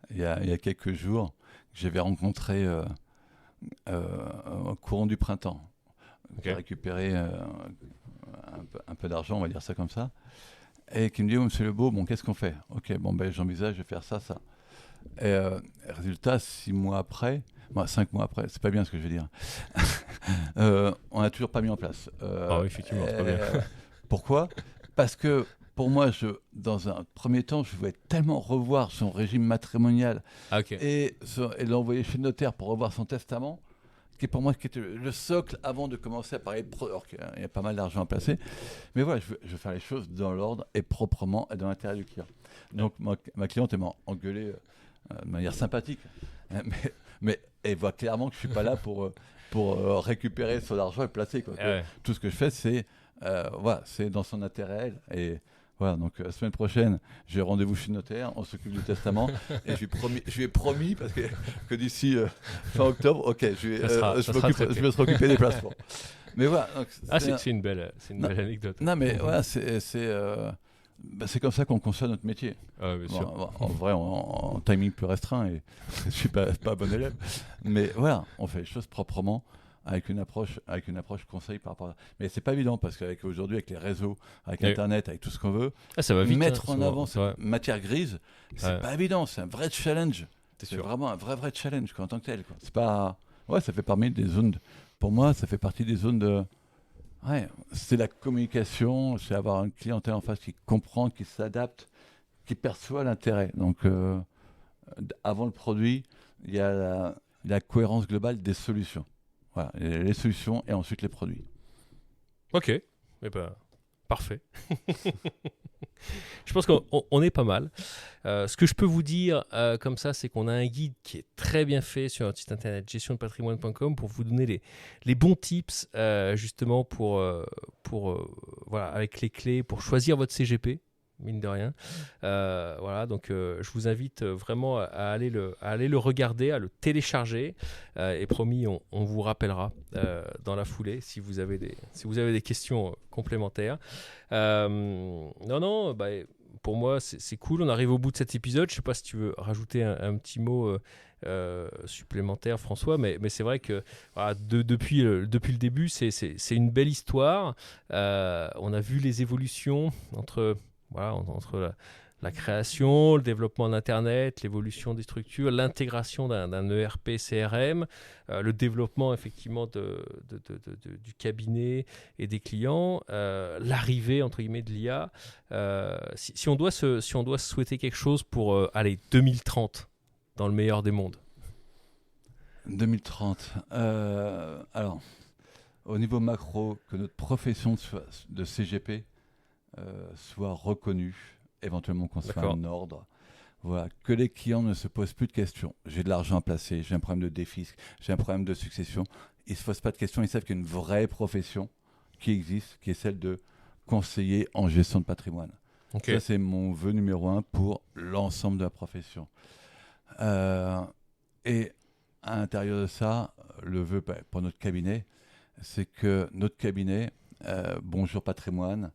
il y a quelques jours. J'avais rencontré au courant du printemps. Qui a récupéré un peu d'argent, on va dire ça comme ça, et qui me dit monsieur Lebeau, qu'est-ce qu'on fait? Ok, j'envisage de faire ça. Et résultat, 5 mois après, c'est pas bien ce que je veux dire, on n'a toujours pas mis en place. Oui, effectivement, c'est pas bien. Pourquoi? Parce que pour moi, dans un premier temps, je voulais tellement revoir son régime matrimonial et l'envoyer chez le notaire pour revoir son testament, qui pour moi qui était le socle avant de commencer à parler alors qu'il y a pas mal d'argent à placer. Mais voilà, je veux faire les choses dans l'ordre et proprement et dans l'intérêt du client. Donc ma cliente m'a engueulé de manière sympathique, mais elle voit clairement que je suis pas là pour récupérer son argent et le placer. Tout ce que je fais, c'est dans son intérêt et voilà, donc la semaine prochaine, j'ai rendez-vous chez le notaire, on s'occupe du testament et je lui ai promis parce que d'ici fin octobre, je vais se occuper des placements. Mais voilà. Donc, c'est une belle anecdote. Non, mais voilà, c'est comme ça qu'on conçoit notre métier. Bien sûr. En vrai, en timing plus restreint et je suis pas un bon élève, mais voilà, on fait les choses proprement. Avec une approche conseil par rapport à ça. Mais c'est pas évident parce qu'aujourd'hui, avec les réseaux, avec Internet, avec tout ce qu'on veut, ça va vite, mettre en avant cette matière grise, c'est pas évident. C'est un vrai challenge. C'est vraiment un vrai challenge en tant que tel. C'est pas... ça fait partie des zones. Pour moi, ça fait partie des zones Ouais, c'est la communication, c'est avoir une clientèle en face qui comprend, qui s'adapte, qui perçoit l'intérêt. Donc, avant le produit, il y a la cohérence globale des solutions. Voilà, les solutions et ensuite les produits. Ok, eh ben, parfait. Je pense qu'on est pas mal. Ce que je peux vous dire comme ça, c'est qu'on a un guide qui est très bien fait sur notre site internet gestiondepatrimoine.com pour vous donner les bons tips justement pour voilà, avec les clés pour choisir votre CGP, mine de rien. Voilà, donc je vous invite vraiment à aller le regarder, à le télécharger et promis, on vous rappellera dans la foulée si vous avez des questions complémentaires. Non, bah, pour moi c'est cool, on arrive au bout de cet épisode. Je sais pas si tu veux rajouter un petit mot supplémentaire, François, mais c'est vrai que voilà, depuis le début c'est une belle histoire. On a vu les évolutions entre la création, le développement d'Internet, l'évolution des structures, l'intégration d'un ERP CRM, le développement effectivement du cabinet et des clients, l'arrivée entre guillemets de l'IA. Si on doit se souhaiter quelque chose pour 2030 dans le meilleur des mondes. 2030. Alors, au niveau macro, que notre profession de CGP soit reconnue, éventuellement qu'on soit en ordre. Voilà, que les clients ne se posent plus de questions. J'ai de l'argent à placer, j'ai un problème de défisc, j'ai un problème de succession. Ils ne se posent pas de questions, ils savent qu'il y a une vraie profession qui existe, qui est celle de conseiller en gestion de patrimoine. Okay. Ça, c'est mon vœu numéro 1 pour l'ensemble de la profession. Et à l'intérieur de ça, le vœu pour notre cabinet, c'est que notre cabinet, Bonjour Patrimoine,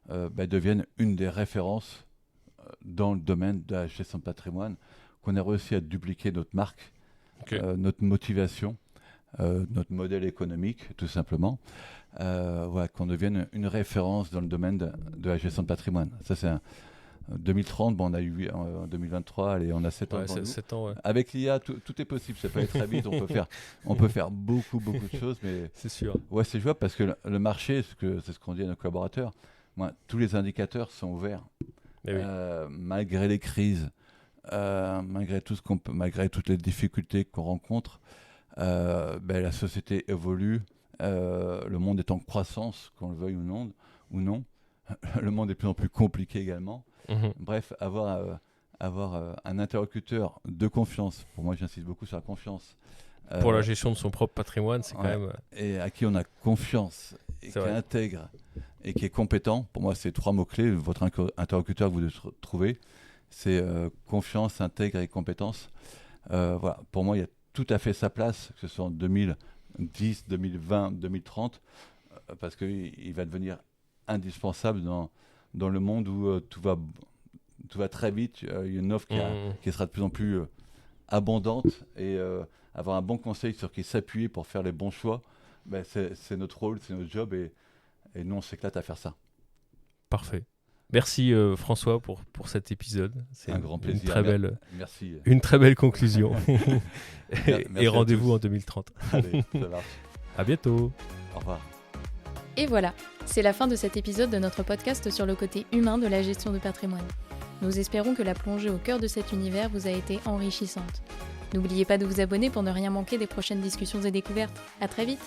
devienne une des références dans le domaine de la gestion de patrimoine, qu'on a réussi à dupliquer notre marque, notre motivation, notre modèle économique, tout simplement, voilà, qu'on devienne une référence dans le domaine de la gestion de patrimoine. Ça, c'est 2030, on a eu en 2023, allez, on a 7 ans. 7 ans, ouais. Avec l'IA, tout est possible, ça peut aller très vite, on peut faire beaucoup de choses, mais c'est sûr. Ouais, c'est jouable parce que le marché, c'est ce qu'on dit à nos collaborateurs, tous les indicateurs sont ouverts. Oui. Malgré les crises, malgré toutes les difficultés qu'on rencontre, la société évolue, le monde est en croissance, qu'on le veuille ou non. Le monde est de plus en plus compliqué également. Bref, avoir un interlocuteur de confiance, pour moi j'insiste beaucoup sur la confiance. Pour la gestion de son propre patrimoine, c'est quand même... Et à qui on a confiance, et qui est intègre, et qui est compétent. Pour moi, c'est 3 mots-clés. Votre interlocuteur que vous devez trouver, c'est confiance, intègre et compétence. Voilà. Pour moi, il y a tout à fait sa place, que ce soit en 2010, 2020, 2030, parce qu'il va devenir indispensable dans le monde où tout va très vite. Il y a une offre qui sera de plus en plus abondante, et avoir un bon conseil sur qui s'appuyer pour faire les bons choix, c'est notre rôle, c'est notre job, et nous on s'éclate à faire ça. Parfait. Merci François pour cet épisode. C'est un grand plaisir. Merci. Une très belle conclusion. Et rendez-vous en 2030. Allez, ça marche. À bientôt. Au revoir. Et voilà, c'est la fin de cet épisode de notre podcast sur le côté humain de la gestion de patrimoine. Nous espérons que la plongée au cœur de cet univers vous a été enrichissante. N'oubliez pas de vous abonner pour ne rien manquer des prochaines discussions et découvertes. À très vite.